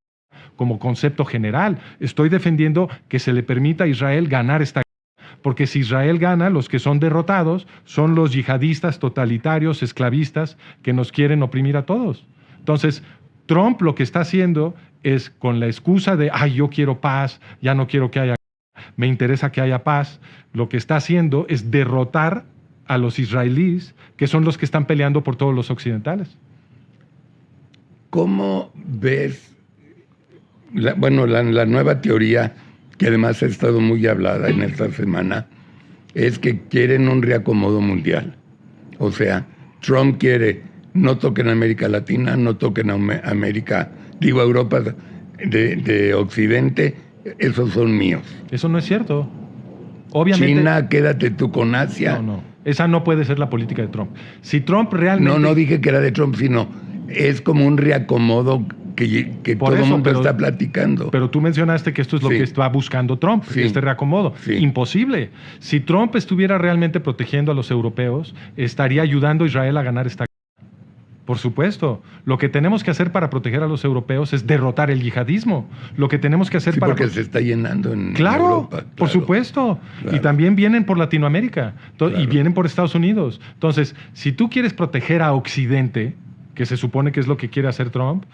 S1: como concepto general, estoy defendiendo que se le permita a Israel ganar esta guerra, porque si Israel gana, los que son derrotados son los yihadistas totalitarios, esclavistas, que nos quieren oprimir a todos. Entonces, Trump lo que está haciendo es con la excusa de, ay, yo quiero paz, ya no quiero que haya, me interesa que haya paz, lo que está haciendo es derrotar a los israelíes, que son los que están peleando por todos los occidentales.
S2: ¿Cómo ves la nueva teoría, que además ha estado muy hablada en esta semana, es que quieren un reacomodo mundial? O sea, Trump quiere no toquen América Latina, no toquen América, digo Europa de Occidente, esos son míos.
S1: Eso no es cierto. Obviamente.
S2: China, quédate tú con Asia.
S1: No. Esa no puede ser la política de Trump. Si Trump realmente.
S2: No dije que era de Trump, sino es como un reacomodo que todo el mundo está platicando.
S1: Pero tú mencionaste que esto es lo que está buscando Trump, este reacomodo. Sí. Imposible. Si Trump estuviera realmente protegiendo a los europeos, estaría ayudando a Israel a ganar esta guerra. Por supuesto. Lo que tenemos que hacer para proteger a los europeos es derrotar el yihadismo. Lo que tenemos que hacer para...
S2: porque se está llenando en Europa. Claro,
S1: por supuesto. Claro. Y también vienen por Latinoamérica. Y vienen por Estados Unidos. Entonces, si tú quieres proteger a Occidente, que se supone que es lo que quiere hacer Trump,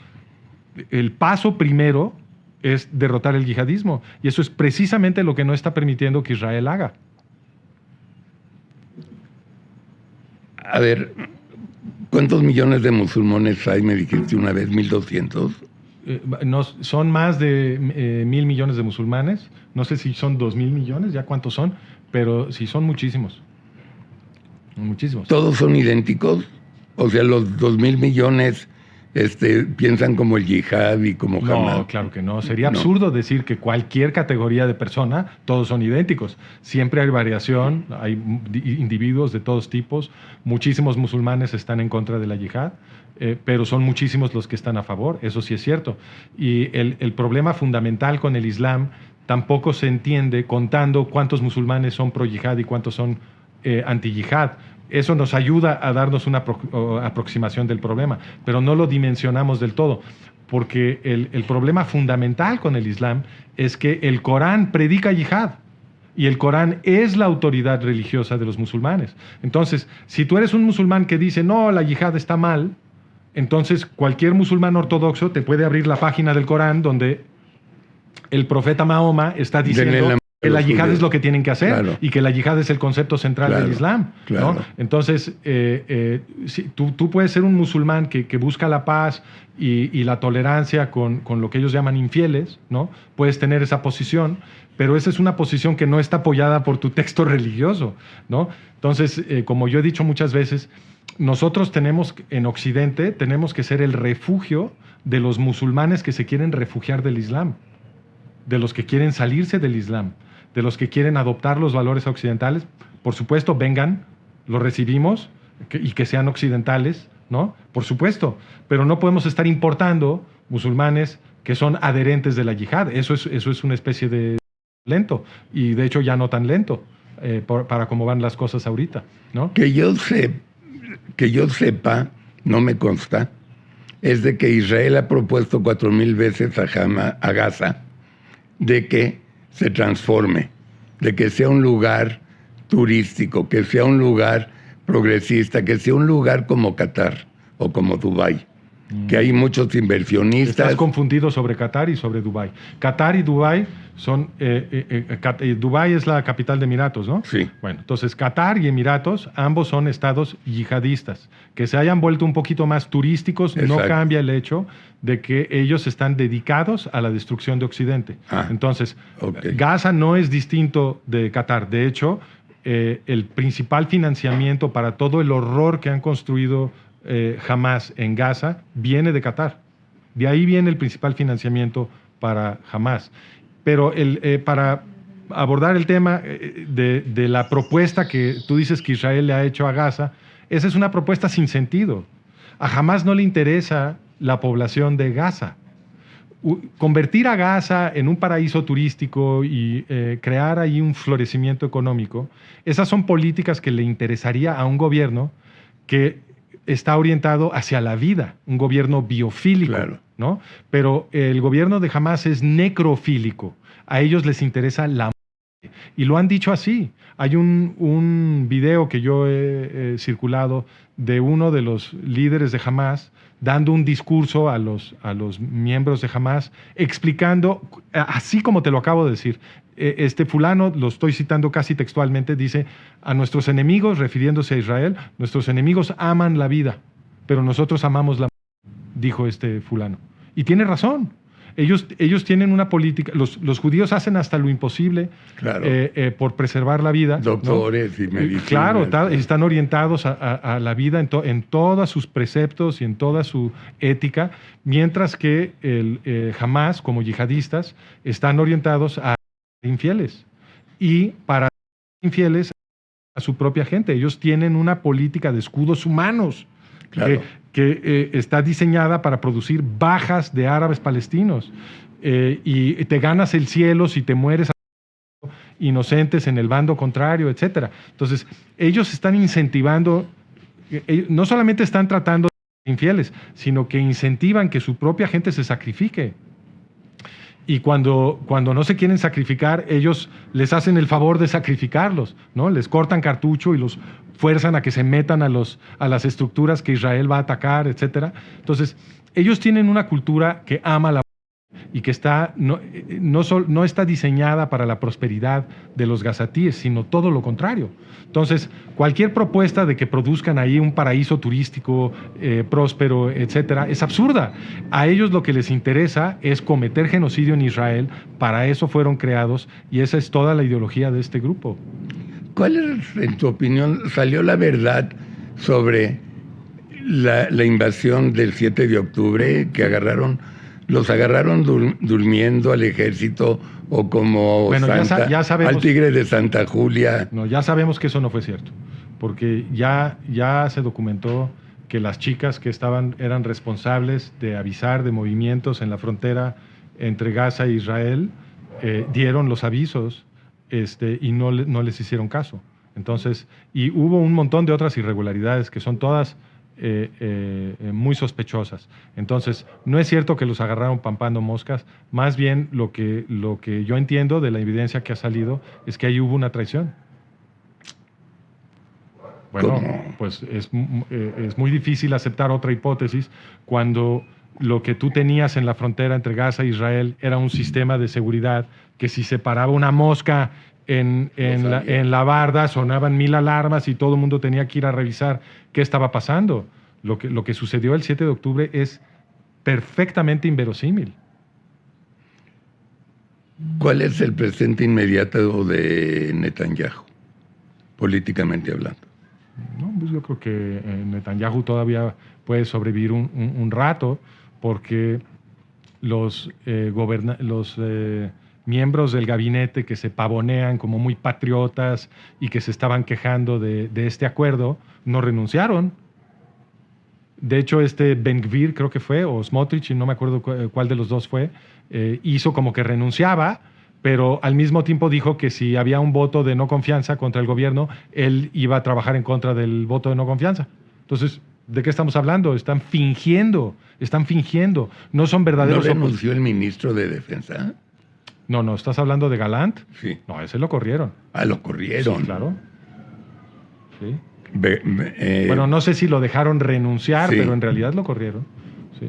S1: el paso primero es derrotar el yihadismo. Y eso es precisamente lo que no está permitiendo que Israel haga.
S2: A ver, ¿cuántos millones de musulmanes hay? Me dijiste una vez, 1,200.
S1: Son más de 1,000 millones de musulmanes. No sé si son 2,000 millones, ya cuántos son, pero sí son muchísimos. Muchísimos.
S2: ¿Todos son idénticos? O sea, los 2,000 millones piensan como el yihad y como Hamas.
S1: No, claro que no. Sería absurdo decir que cualquier categoría de persona, todos son idénticos. Siempre hay variación, hay individuos de todos tipos. Muchísimos musulmanes están en contra de la yihad, pero son muchísimos los que están a favor. Eso sí es cierto. Y el problema fundamental con el Islam tampoco se entiende contando cuántos musulmanes son pro yihad y cuántos son anti-yihad. Eso nos ayuda a darnos una aproximación del problema, pero no lo dimensionamos del todo, porque el problema fundamental con el Islam es que el Corán predica yihad y el Corán es la autoridad religiosa de los musulmanes. Entonces, si tú eres un musulmán que dice, no, la yihad está mal, entonces cualquier musulmán ortodoxo te puede abrir la página del Corán donde el profeta Mahoma está diciendo que la yihad es lo que tienen que hacer y que la yihad es el concepto central del Islam. ¿No? Entonces, tú puedes ser un musulmán que busca la paz y la tolerancia con lo que ellos llaman infieles, ¿no? Puedes tener esa posición, pero esa es una posición que no está apoyada por tu texto religioso, ¿no? Entonces, como yo he dicho muchas veces, nosotros en Occidente tenemos que ser el refugio de los musulmanes que se quieren refugiar del Islam, de los que quieren salirse del Islam, de los que quieren adoptar los valores occidentales. Por supuesto, vengan, los recibimos y que sean occidentales, ¿no? Por supuesto, pero no podemos estar importando musulmanes que son adherentes de la yihad. Eso es una especie de lento, y de hecho ya no tan lento para cómo van las cosas ahorita, ¿no?
S2: Que yo sé, que yo sepa, no me consta, es de que Israel ha propuesto 4,000 veces a Gaza de que se transforme, de que sea un lugar turístico, que sea un lugar progresista, que sea un lugar como Qatar o como Dubái, que hay muchos inversionistas.
S1: Estás confundido sobre Qatar y sobre Dubái. Qatar y Dubái son... Dubái es la capital de Emiratos, ¿no?
S2: Sí.
S1: Bueno, entonces Qatar y Emiratos, ambos son estados yihadistas. Que se hayan vuelto un poquito más turísticos no cambia el hecho de que ellos están dedicados a la destrucción de Occidente. Entonces, Gaza no es distinto de Qatar. De hecho, el principal financiamiento para todo el horror que han construido Hamás en Gaza viene de Qatar. De ahí viene el principal financiamiento para Hamás. Pero para abordar el tema de la propuesta que tú dices que Israel le ha hecho a Gaza, esa es una propuesta sin sentido. A Hamás no le interesa la población de Gaza. Convertir a Gaza en un paraíso turístico y crear ahí un florecimiento económico, esas son políticas que le interesaría a un gobierno que está orientado hacia la vida, un gobierno biofílico,
S2: claro,
S1: ¿no? Pero el gobierno de Hamás es necrofílico. A ellos les interesa la muerte. Y lo han dicho así. Hay un video que yo he circulado de uno de los líderes de Hamás dando un discurso a los miembros de Hamás, explicando, así como te lo acabo de decir, este fulano, lo estoy citando casi textualmente, dice, a nuestros enemigos, refiriéndose a Israel, nuestros enemigos aman la vida, pero nosotros amamos la muerte, dijo este fulano. Y tiene razón. Ellos tienen una política, los judíos hacen hasta lo imposible,
S2: claro,
S1: por preservar la vida.
S2: Doctores, ¿no? Y medicinas.
S1: Claro, están orientados a la vida en todos sus preceptos y en toda su ética, mientras que Hamás, como yihadistas, están orientados a infieles y para infieles a su propia gente. Ellos tienen una política de escudos humanos, claro, que está diseñada para producir bajas de árabes palestinos, y te ganas el cielo si te mueres inocentes en el bando contrario, etcétera. Entonces, ellos están incentivando, no solamente están tratando de infieles, sino que incentivan que su propia gente se sacrifique. Y cuando no se quieren sacrificar, ellos les hacen el favor de sacrificarlos, ¿no? Les cortan cartucho y los fuerzan a que se metan a las estructuras que Israel va a atacar, etcétera. Entonces, ellos tienen una cultura que ama la y que no está diseñada para la prosperidad de los gazatíes, sino todo lo contrario. Entonces, cualquier propuesta de que produzcan ahí un paraíso turístico próspero, etcétera, es absurda. A ellos lo que les interesa es cometer genocidio en Israel, para eso fueron creados, y esa es toda la ideología de este grupo.
S2: ¿Cuál es, en tu opinión, salió la verdad sobre la invasión del 7 de octubre, que los agarraron durmiendo al ejército, o como
S1: bueno, ya sabemos,
S2: al tigre de Santa Julia?
S1: No, ya sabemos que eso no fue cierto, porque ya se documentó que las chicas que eran responsables de avisar de movimientos en la frontera entre Gaza e Israel dieron los avisos y no les hicieron caso. Entonces, y hubo un montón de otras irregularidades que son todas muy sospechosas. Entonces, no es cierto que los agarraron pampando moscas, más bien lo que yo entiendo de la evidencia que ha salido es que ahí hubo una traición. Bueno, pues es muy difícil aceptar otra hipótesis cuando lo que tú tenías en la frontera entre Gaza e Israel era un sistema de seguridad que si se paraba una mosca en la barda, sonaban 1000 alarmas y todo el mundo tenía que ir a revisar qué estaba pasando. Lo que sucedió el 7 de octubre es perfectamente inverosímil.
S2: ¿Cuál es el presente inmediato de Netanyahu, políticamente hablando?
S1: No, pues yo creo que Netanyahu todavía puede sobrevivir un rato, porque los miembros del gabinete que se pavonean como muy patriotas y que se estaban quejando de este acuerdo, no renunciaron. De hecho, Ben-Gvir creo que fue, o Smotrich, no me acuerdo cuál de los dos fue, hizo como que renunciaba, pero al mismo tiempo dijo que si había un voto de no confianza contra el gobierno, él iba a trabajar en contra del voto de no confianza. Entonces, ¿de qué estamos hablando? Están fingiendo, no son
S2: ¿No
S1: verdaderos
S2: renunció el ministro de Defensa?
S1: No, ¿estás hablando de Gallant?
S2: Sí.
S1: No, ese lo corrieron.
S2: Ah, lo corrieron.
S1: Sí, claro. Sí.
S2: Ve-
S1: Bueno, no sé si lo dejaron renunciar,
S2: sí.
S1: pero en realidad lo corrieron. Sí.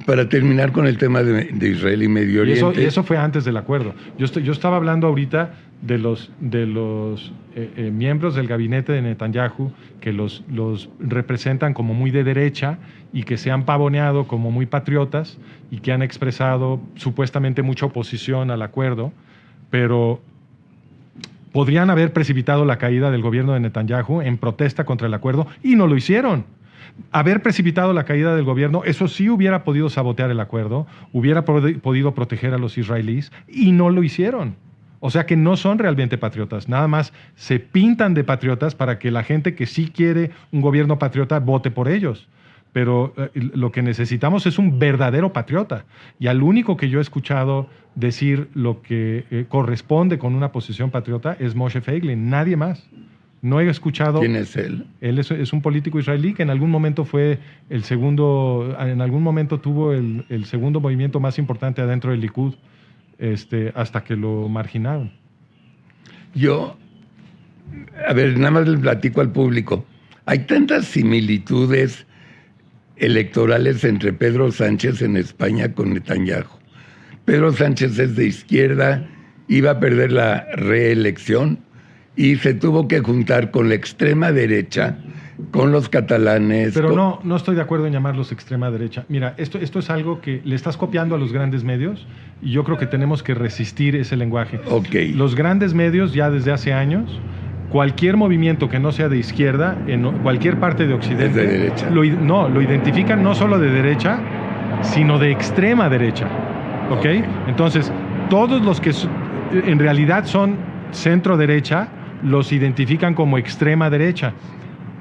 S2: Para terminar con el tema de Israel y Medio
S1: Y
S2: Oriente.
S1: eso fue antes del acuerdo. Yo estaba hablando ahorita de los miembros del gabinete de Netanyahu que los representan como muy de derecha y que se han pavoneado como muy patriotas y que han expresado supuestamente mucha oposición al acuerdo, pero podrían haber precipitado la caída del gobierno de Netanyahu en protesta contra el acuerdo y no lo hicieron. Haber precipitado la caída del gobierno, eso sí hubiera podido sabotear el acuerdo, hubiera podido proteger a los israelíes y no lo hicieron. O sea que no son realmente patriotas, nada más se pintan de patriotas para que la gente que sí quiere un gobierno patriota vote por ellos. Pero lo que necesitamos es un verdadero patriota. Y al único que yo he escuchado decir lo que corresponde con una posición patriota es Moshe Feiglin, nadie más. No he escuchado...
S2: ¿Quién es él?
S1: Él es un político israelí que en algún momento fue el segundo, en algún momento tuvo el segundo movimiento más importante adentro del Likud, hasta que lo marginaron.
S2: Yo, a ver, nada más le platico al público. Hay tantas similitudes electorales entre Pedro Sánchez en España con Netanyahu. Pedro Sánchez es de izquierda, iba a perder la reelección y se tuvo que juntar con la extrema derecha, con los catalanes.
S1: Pero no estoy de acuerdo en llamarlos extrema derecha. Mira, esto es algo que le estás copiando a los grandes medios y yo creo que tenemos que resistir ese lenguaje.
S2: Okay.
S1: Los grandes medios ya desde hace años, cualquier movimiento que no sea de izquierda, en cualquier parte de Occidente,
S2: es de derecha.
S1: Lo identifican no solo de derecha, sino de extrema derecha. ¿Ok?
S2: Okay.
S1: Entonces, todos los que en realidad son centro derecha, los identifican como extrema derecha.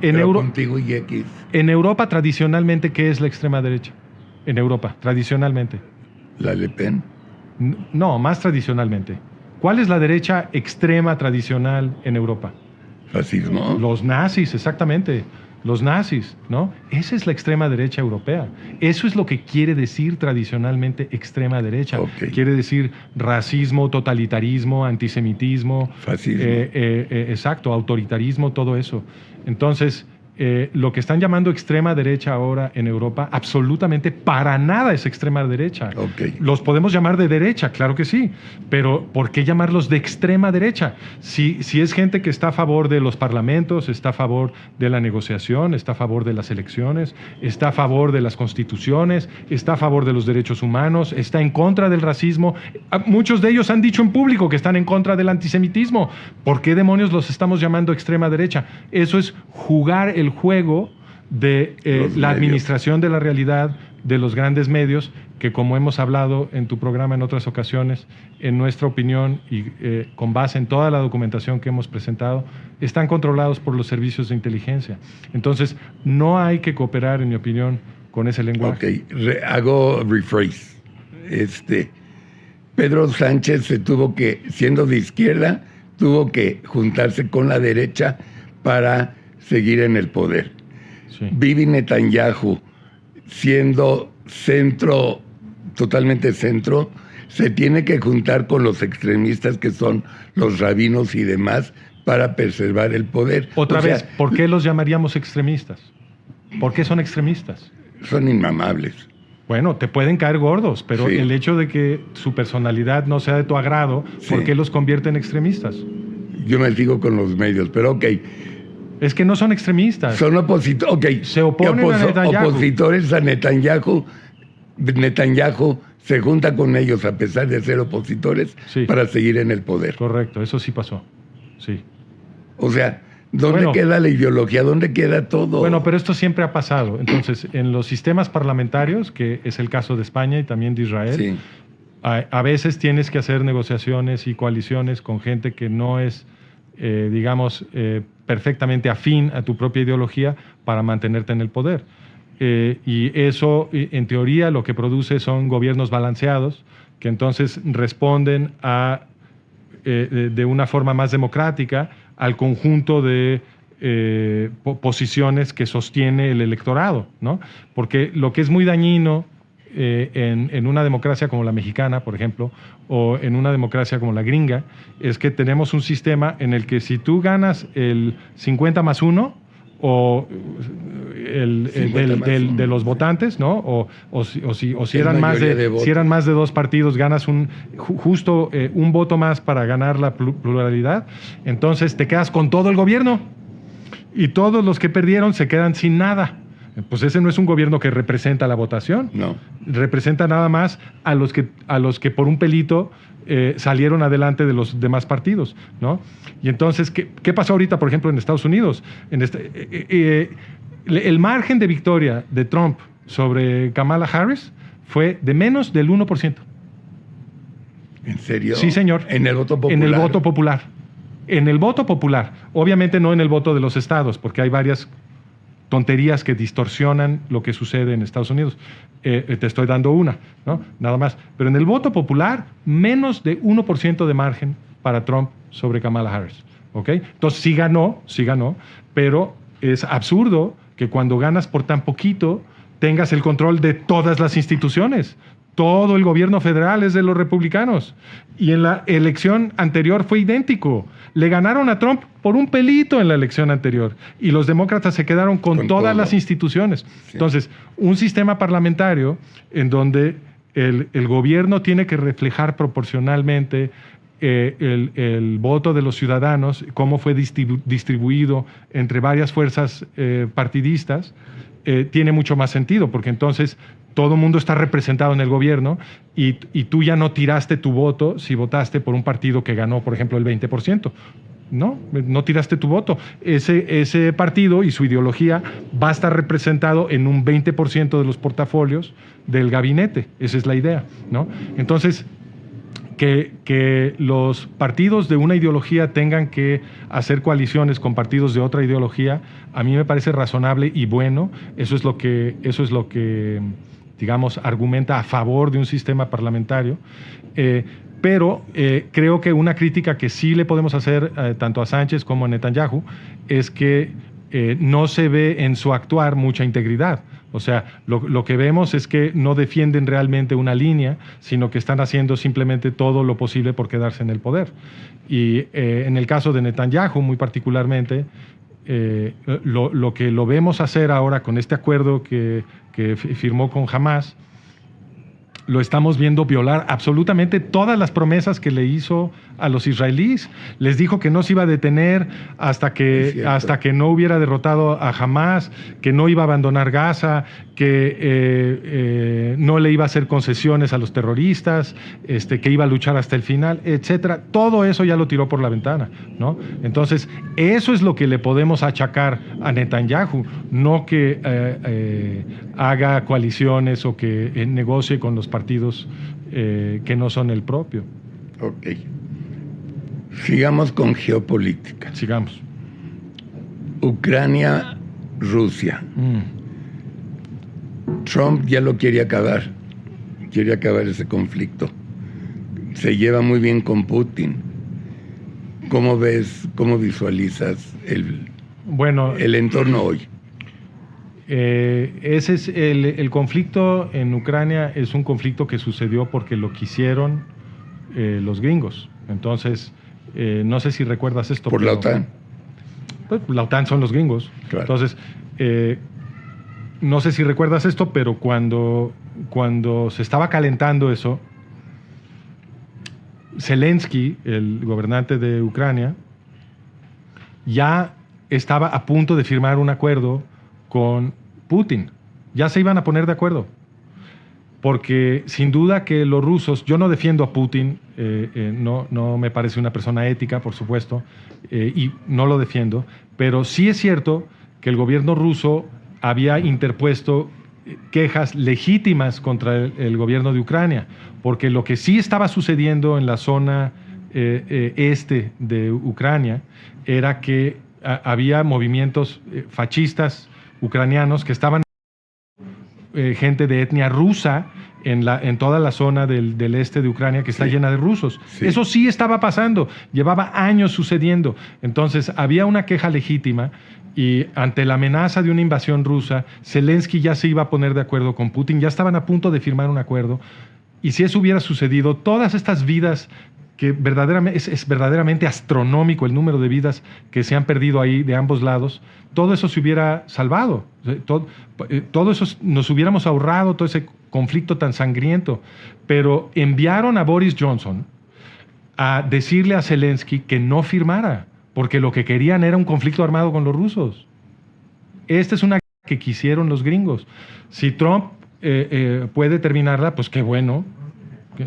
S2: Contigo y X.
S1: En Europa, tradicionalmente, ¿qué es la extrema derecha? En Europa, tradicionalmente.
S2: ¿La Le Pen?
S1: No, más tradicionalmente. ¿Cuál es la derecha extrema tradicional en Europa?
S2: ¿Fascismo?
S1: Los nazis, exactamente. Los nazis, ¿no? Esa es la extrema derecha europea. Eso es lo que quiere decir tradicionalmente extrema derecha.
S2: Okay.
S1: Quiere decir racismo, totalitarismo, antisemitismo.
S2: Fascismo.
S1: Exacto, autoritarismo, todo eso. Entonces, lo que están llamando extrema derecha ahora en Europa, absolutamente para nada es extrema derecha.
S2: Okay.
S1: Los podemos llamar de derecha, claro que sí, pero ¿por qué llamarlos de extrema derecha? Si es gente que está a favor de los parlamentos, está a favor de la negociación, está a favor de las elecciones, está a favor de las constituciones, está a favor de los derechos humanos, está en contra del racismo. Muchos de ellos han dicho en público que están en contra del antisemitismo. ¿Por qué demonios los estamos llamando extrema derecha? Eso es jugar el juego de la administración de la realidad de los grandes medios que, como hemos hablado en tu programa en otras ocasiones, en nuestra opinión y con base en toda la documentación que hemos presentado, están controlados por los servicios de inteligencia. Entonces, no hay que cooperar, en mi opinión, con ese lenguaje.
S2: Ok, hago rephrase. Pedro Sánchez siendo de izquierda, tuvo que juntarse con la derecha para seguir en el poder.
S1: Sí.
S2: Bibi Netanyahu, siendo centro, totalmente centro, se tiene que juntar con los extremistas que son los rabinos y demás para preservar el poder.
S1: Otra vez, ¿por qué los llamaríamos extremistas? ¿Por qué son extremistas?
S2: Son inmamables.
S1: Bueno, te pueden caer gordos, pero
S2: Sí.
S1: el hecho de que su personalidad no sea de tu agrado,
S2: Sí.
S1: ¿por qué los convierte en extremistas?
S2: Yo me sigo con los medios, pero ok.
S1: Es que no son extremistas.
S2: Son opositores. Ok.
S1: Se oponen a Netanyahu.
S2: Opositores a Netanyahu. Netanyahu se junta con ellos a pesar de ser opositores
S1: Sí.
S2: para seguir en el poder.
S1: Correcto, eso sí pasó. Sí.
S2: O sea, ¿dónde
S1: Bueno.
S2: queda la ideología? ¿Dónde queda todo?
S1: Bueno, pero esto siempre ha pasado. Entonces, en los sistemas parlamentarios, que es el caso de España y también de Israel,
S2: Sí.
S1: a veces tienes que hacer negociaciones y coaliciones con gente que no es, perfectamente afín a tu propia ideología para mantenerte en el poder. Y eso, en teoría, lo que produce son gobiernos balanceados que entonces responden a de una forma más democrática al conjunto de posiciones que sostiene el electorado, ¿no? Porque lo que es muy dañino en una democracia como la mexicana, por ejemplo, o en una democracia como la gringa, es que tenemos un sistema en el que si tú ganas el 50 más 1, o de los votantes, ¿no? Si eran más de 2 partidos, ganas justo un voto más para ganar la pluralidad, entonces te quedas con todo el gobierno y todos los que perdieron se quedan sin nada. Pues ese no es un gobierno que representa la votación.
S2: No.
S1: Representa nada más a los que por un pelito salieron adelante de los demás partidos, ¿no? Y entonces, ¿qué pasó ahorita, por ejemplo, en Estados Unidos? El margen de victoria de Trump sobre Kamala Harris fue de menos del 1%.
S2: ¿En serio?
S1: Sí, señor.
S2: ¿En el voto popular?
S1: En el voto popular. En el voto popular. Obviamente no en el voto de los estados, porque hay varias tonterías que distorsionan lo que sucede en Estados Unidos. Te estoy dando una, ¿no? Nada más. Pero en el voto popular, menos de 1% de margen para Trump sobre Kamala Harris. ¿Ok? Entonces sí ganó, pero es absurdo que cuando ganas por tan poquito tengas el control de todas las instituciones. Todo el gobierno federal es de los republicanos. Y en la elección anterior fue idéntico. Le ganaron a Trump por un pelito en la elección anterior. Y los demócratas se quedaron con todas las instituciones. Sí. Entonces, un sistema parlamentario en donde el gobierno tiene que reflejar proporcionalmente el voto de los ciudadanos, cómo fue distribuido entre varias fuerzas partidistas, tiene mucho más sentido, porque entonces todo el mundo está representado en el gobierno y tú ya no tiraste tu voto si votaste por un partido que ganó, por ejemplo, el 20%. No tiraste tu voto. Ese partido y su ideología va a estar representado en un 20% de los portafolios del gabinete. Esa es la idea, ¿no? Entonces, que los partidos de una ideología tengan que hacer coaliciones con partidos de otra ideología, a mí me parece razonable y bueno. Eso es lo que digamos, argumenta a favor de un sistema parlamentario. Pero creo que una crítica que sí le podemos hacer tanto a Sánchez como a Netanyahu es que no se ve en su actuar mucha integridad. O sea, lo que vemos es que no defienden realmente una línea, sino que están haciendo simplemente todo lo posible por quedarse en el poder. Y en el caso de Netanyahu, muy particularmente, lo que lo vemos hacer ahora con este acuerdo que firmó con Hamás, lo estamos viendo violar absolutamente todas las promesas que le hizo a los israelíes. Les dijo que no se iba a detener hasta que no hubiera derrotado a Hamás, que no iba a abandonar Gaza, que no le iba a hacer concesiones a los terroristas, que iba a luchar hasta el final, etcétera. Todo eso ya lo tiró por la ventana, ¿no? Entonces, eso es lo que le podemos achacar a Netanyahu, no que haga coaliciones o que negocie con los partidos que no son el propio.
S2: Ok. Sigamos con geopolítica.
S1: Sigamos.
S2: Ucrania, Rusia. Trump ya lo quiere acabar ese conflicto. Se lleva muy bien con Putin. ¿Cómo ves, cómo visualizas el entorno hoy?
S1: Ese es el conflicto en Ucrania. Es un conflicto que sucedió porque lo quisieron los gringos. Entonces, no sé si recuerdas esto.
S2: ¿Por la OTAN?
S1: Pues, la OTAN son los gringos.
S2: Claro.
S1: Entonces, no sé si recuerdas esto, pero cuando se estaba calentando eso, Zelensky, el gobernante de Ucrania, ya estaba a punto de firmar un acuerdo con Putin. Ya se iban a poner de acuerdo. Porque sin duda que los rusos, yo no defiendo a Putin, no me parece una persona ética, por supuesto, y no lo defiendo, pero sí es cierto que el gobierno ruso había interpuesto quejas legítimas contra el gobierno de Ucrania, porque lo que sí estaba sucediendo en la zona este de Ucrania era que había movimientos fascistas ucranianos que estaban gente de etnia rusa en toda la zona del este de Ucrania que está llena de rusos.
S2: Sí.
S1: Eso sí estaba pasando, llevaba años sucediendo. Entonces había una queja legítima y ante la amenaza de una invasión rusa, Zelensky ya se iba a poner de acuerdo con Putin, ya estaban a punto de firmar un acuerdo. Y si eso hubiera sucedido, todas estas vidas que verdaderamente es verdaderamente astronómico el número de vidas que se han perdido ahí de ambos lados, todo eso se hubiera salvado, todo eso nos hubiéramos ahorrado, todo ese conflicto tan sangriento. Pero enviaron a Boris Johnson a decirle a Zelensky que no firmara, porque lo que querían era un conflicto armado con los rusos. Esta es una que quisieron los gringos. Si Trump puede terminarla, pues qué bueno.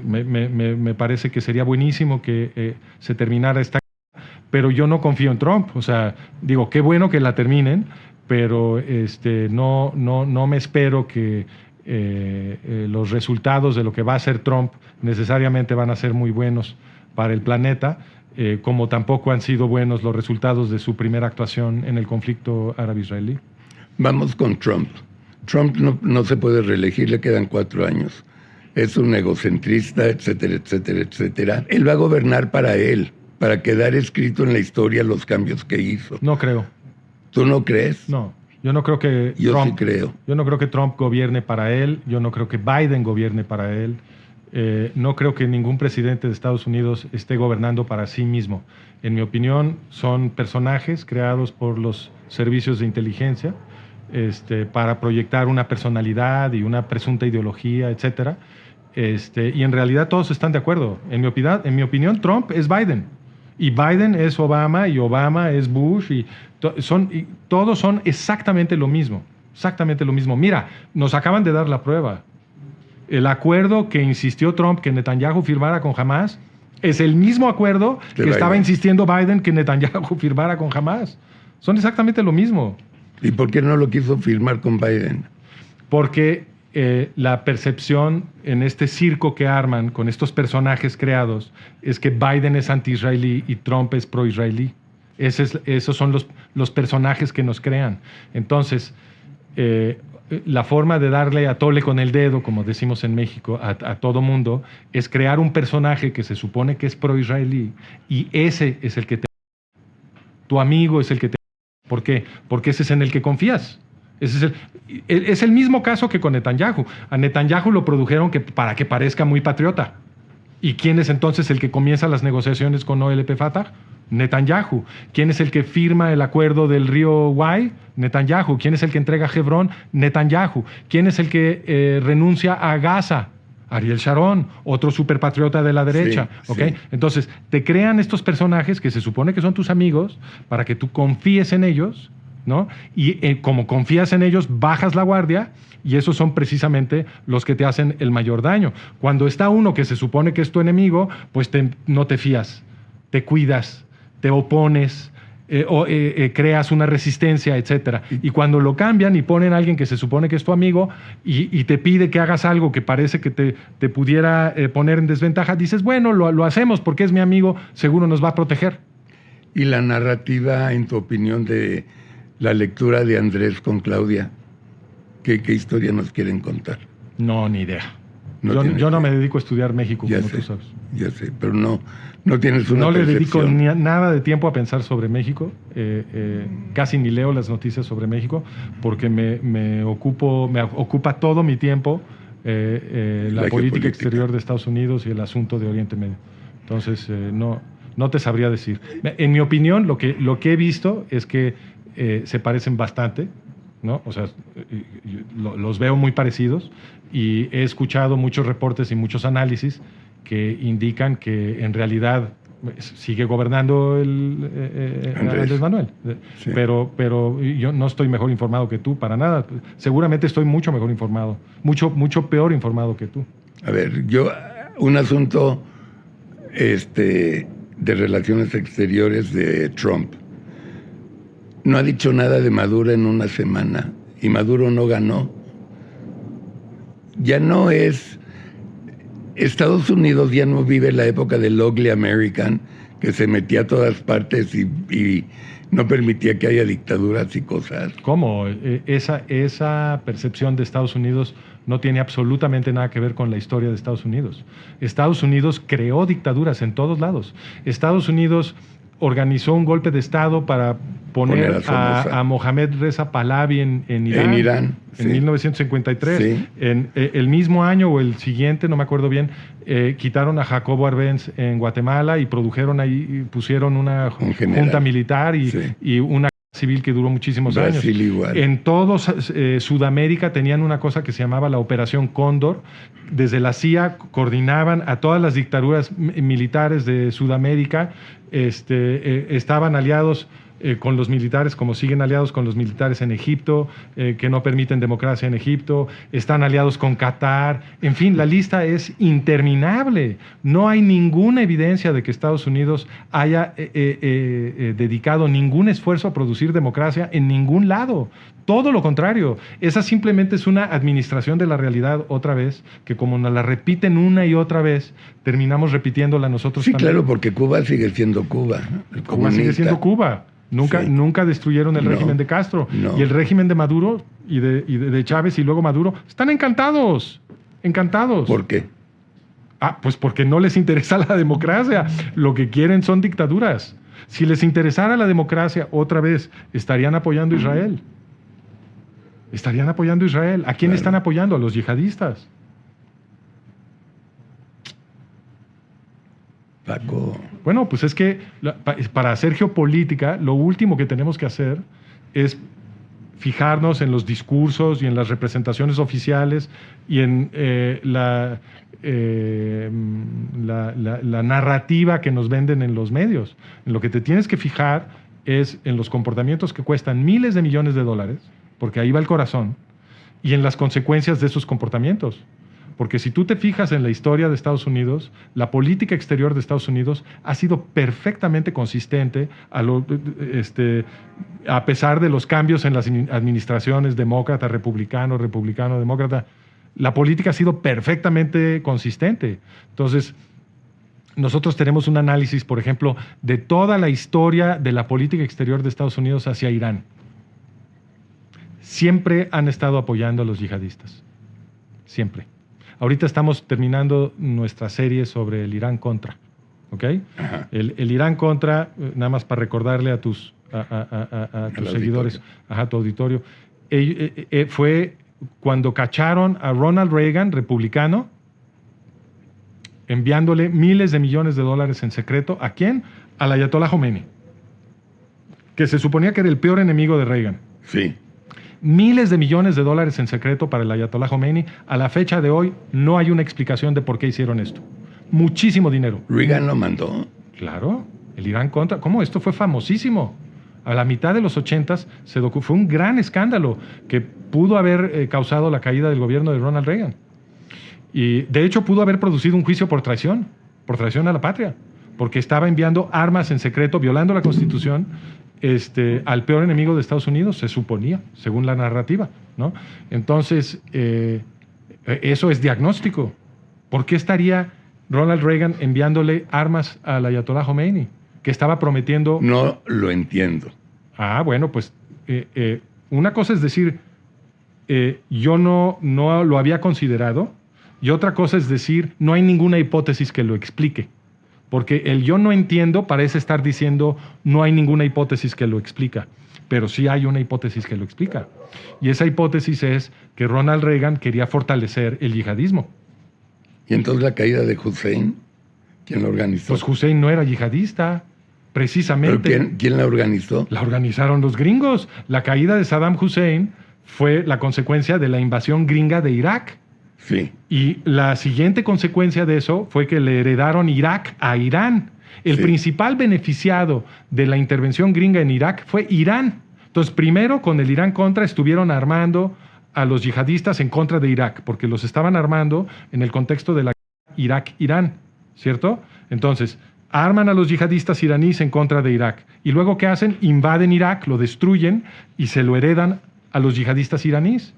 S1: Me parece que sería buenísimo que se terminara esta, pero yo no confío en Trump. O sea, digo, qué bueno que la terminen, pero no me espero que los resultados de lo que va a hacer Trump necesariamente van a ser muy buenos para el planeta, como tampoco han sido buenos los resultados de su primera actuación en el conflicto árabe-israelí.
S2: Vamos con Trump. Trump no se puede reelegir, le quedan 4 años. Es un egocentrista, etcétera, etcétera, etcétera. Él va a gobernar para él, para quedar escrito en la historia los cambios que hizo.
S1: No creo.
S2: ¿Tú no crees?
S1: No, yo no creo que
S2: Yo sí creo.
S1: Yo no creo que Trump gobierne para él, yo no creo que Biden gobierne para él. No creo que ningún presidente de Estados Unidos esté gobernando para sí mismo. En mi opinión, son personajes creados por los servicios de inteligencia para proyectar una personalidad y una presunta ideología, etcétera. Y en realidad todos están de acuerdo. En mi opinión, Trump es Biden. Y Biden es Obama, y Obama es Bush, y todos son exactamente lo mismo. Exactamente lo mismo. Mira, nos acaban de dar la prueba. El acuerdo que insistió Trump que Netanyahu firmara con Hamas es el mismo acuerdo que estaba insistiendo Biden que Netanyahu firmara con Hamas. Son exactamente lo mismo.
S2: ¿Y por qué no lo quiso firmar con Biden?
S1: Porque la percepción en este circo que arman con estos personajes creados es que Biden es anti-israelí y Trump es pro-israelí. Esos son los personajes que nos crean. Entonces, la forma de darle a tole con el dedo, como decimos en México, a todo mundo, es crear un personaje que se supone que es pro-israelí y ese es el que tu amigo es el que te... ¿Por qué? Porque ese es en el que confías. Es el mismo caso que con Netanyahu. A Netanyahu lo produjeron para que parezca muy patriota. ¿Y quién es entonces el que comienza las negociaciones con OLP Fatah? Netanyahu. ¿Quién es el que firma el acuerdo del río Wai? Netanyahu. ¿Quién es el que entrega Hebrón? Netanyahu. ¿Quién es el que renuncia a Gaza? Ariel Sharon, otro superpatriota de la derecha.
S2: Sí,
S1: ¿Okay?
S2: sí.
S1: Entonces, te crean estos personajes que se supone que son tus amigos para que tú confíes en ellos, ¿no? Y como confías en ellos, bajas la guardia y esos son precisamente los que te hacen el mayor daño. Cuando está uno que se supone que es tu enemigo, pues no te fías, te cuidas, te opones, creas una resistencia, etcétera. Y cuando lo cambian y ponen a alguien que se supone que es tu amigo y te pide que hagas algo que parece que te pudiera poner en desventaja, dices, bueno, lo hacemos porque es mi amigo, seguro nos va a proteger.
S2: ¿Y la narrativa, en tu opinión, de la lectura de Andrés con Claudia? ¿Qué historia nos quieren contar?
S1: No, ni idea.
S2: No
S1: yo no me dedico a estudiar México,
S2: Ya
S1: como
S2: sé,
S1: tú sabes.
S2: Ya sé, pero no tienes una
S1: No le dedico
S2: percepción.
S1: nada de tiempo a pensar sobre México. Casi ni leo las noticias sobre México porque me ocupa todo mi tiempo la política exterior de Estados Unidos y el asunto de Oriente Medio. Entonces, no te sabría decir. En mi opinión, lo que he visto es que se parecen bastante, ¿no? O sea, los veo muy parecidos y he escuchado muchos reportes y muchos análisis que indican que en realidad sigue gobernando Andrés Manuel.
S2: Sí.
S1: Pero yo no estoy mejor informado que tú, para nada. Seguramente estoy mucho mejor informado, mucho peor informado que tú.
S2: A ver, un asunto de relaciones exteriores de Trump. No ha dicho nada de Maduro en una semana y Maduro no ganó. Ya no es... Estados Unidos ya no vive la época del ugly American, que se metía a todas partes y no permitía que haya dictaduras y cosas.
S1: ¿Cómo? Esa percepción de Estados Unidos no tiene absolutamente nada que ver con la historia de Estados Unidos. Estados Unidos creó dictaduras en todos lados. Estados Unidos organizó un golpe de Estado para poner a Mohammad Reza Pahlavi en Irán.
S2: En Irán,
S1: en
S2: sí.
S1: 1953.
S2: Sí.
S1: En el mismo año o el siguiente, no me acuerdo bien, quitaron a Jacobo Arbenz en Guatemala y produjeron ahí, pusieron una junta militar y una civil que duró muchísimos años.
S2: Igual.
S1: En todo Sudamérica tenían una cosa que se llamaba la Operación Cóndor. Desde la CIA coordinaban a todas las dictaduras militares de Sudamérica. Estaban aliados con los militares, como siguen aliados con los militares en Egipto, que no permiten democracia en Egipto, están aliados con Qatar, en fin, la lista es interminable. No hay ninguna evidencia de que Estados Unidos haya dedicado ningún esfuerzo a producir democracia en ningún lado. Todo lo contrario, esa simplemente es una administración de la realidad otra vez, que como nos la repiten una y otra vez, terminamos repitiéndola nosotros
S2: sí,
S1: también.
S2: Claro, porque Cuba sigue siendo Cuba.
S1: Cuba sigue siendo Cuba. Nunca destruyeron el régimen de Castro. Y el régimen de Maduro y de Chávez y luego Maduro están encantados. Encantados.
S2: ¿Por qué?
S1: Pues porque no les interesa la democracia. Lo que quieren son dictaduras. Si les interesara la democracia, otra vez, estarían apoyando a Israel. Estarían apoyando a Israel. ¿A quién están apoyando? A los yihadistas.
S2: Paco.
S1: Bueno, pues es que para hacer geopolítica, lo último que tenemos que hacer es fijarnos en los discursos y en las representaciones oficiales y en la narrativa que nos venden en los medios. En lo que te tienes que fijar es en los comportamientos que cuestan miles de millones de dólares, porque ahí va el corazón, y en las consecuencias de esos comportamientos. Porque si tú te fijas en la historia de Estados Unidos, la política exterior de Estados Unidos ha sido perfectamente consistente a pesar de los cambios en las administraciones demócrata, republicano, demócrata. La política ha sido perfectamente consistente. Entonces, nosotros tenemos un análisis, por ejemplo, de toda la historia de la política exterior de Estados Unidos hacia Irán. Siempre han estado apoyando a los yihadistas. Siempre. Ahorita estamos terminando nuestra serie sobre el Irán-Contra, ¿ok? El Irán-Contra, nada más para recordarle a tus seguidores, a tu auditorio, fue cuando cacharon a Ronald Reagan, republicano, enviándole miles de millones de dólares en secreto. ¿A quién? Al Ayatollah Khomeini, que se suponía que era el peor enemigo de Reagan.
S2: Sí.
S1: Miles de millones de dólares en secreto para el Ayatollah Khomeini. A la fecha de hoy no hay una explicación de por qué hicieron esto. Muchísimo dinero.
S2: ¿Reagan lo mandó?
S1: Claro, el Irán-Contra. ¿Cómo? Esto fue famosísimo. A la mitad de los 80s fue un gran escándalo que pudo haber causado la caída del gobierno de Ronald Reagan. Y de hecho pudo haber producido un juicio por traición a la patria, porque estaba enviando armas en secreto, violando la Constitución, al peor enemigo de Estados Unidos, se suponía, según la narrativa, ¿no? Entonces, eso es diagnóstico. ¿Por qué estaría Ronald Reagan enviándole armas al Ayatollah Khomeini, que estaba prometiendo?
S2: No lo entiendo.
S1: Bueno, pues una cosa es decir, yo no lo había considerado, y otra cosa es decir, no hay ninguna hipótesis que lo explique. Porque el yo no entiendo parece estar diciendo no hay ninguna hipótesis que lo explica, pero sí hay una hipótesis que lo explica. Y esa hipótesis es que Ronald Reagan quería fortalecer el yihadismo.
S2: ¿Y entonces la caída de Hussein? ¿Quién la organizó?
S1: Pues Hussein no era yihadista, precisamente.
S2: ¿Pero quién la organizó?
S1: La organizaron los gringos. La caída de Saddam Hussein fue la consecuencia de la invasión gringa de Irak.
S2: Sí.
S1: Y la siguiente consecuencia de eso fue que le heredaron Irak a Irán. El principal beneficiado de la intervención gringa en Irak fue Irán. Entonces, primero con el Irán-Contra estuvieron armando a los yihadistas en contra de Irak, porque los estaban armando en el contexto de la Irak-Irán, ¿cierto? Entonces, arman a los yihadistas iraníes en contra de Irak. Y luego, ¿qué hacen? Invaden Irak, lo destruyen y se lo heredan a los yihadistas iraníes.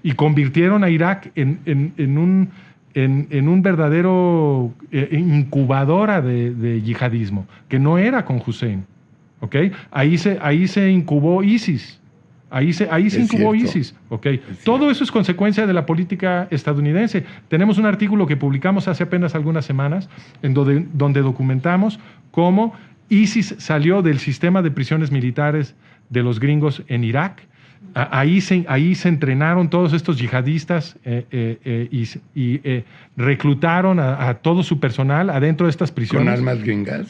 S1: Y convirtieron a Irak en un en un verdadero incubadora de yihadismo, que no era con Hussein. ¿Ok? Ahí se incubó ISIS. Ahí se incubó ISIS. ¿Ok? Todo eso es consecuencia de la política estadounidense. Tenemos un artículo que publicamos hace apenas algunas semanas en donde documentamos cómo ISIS salió del sistema de prisiones militares de los gringos en Irak. Ahí se entrenaron todos estos yihadistas y reclutaron a todo su personal adentro de estas prisiones.
S2: ¿Con armas gringas?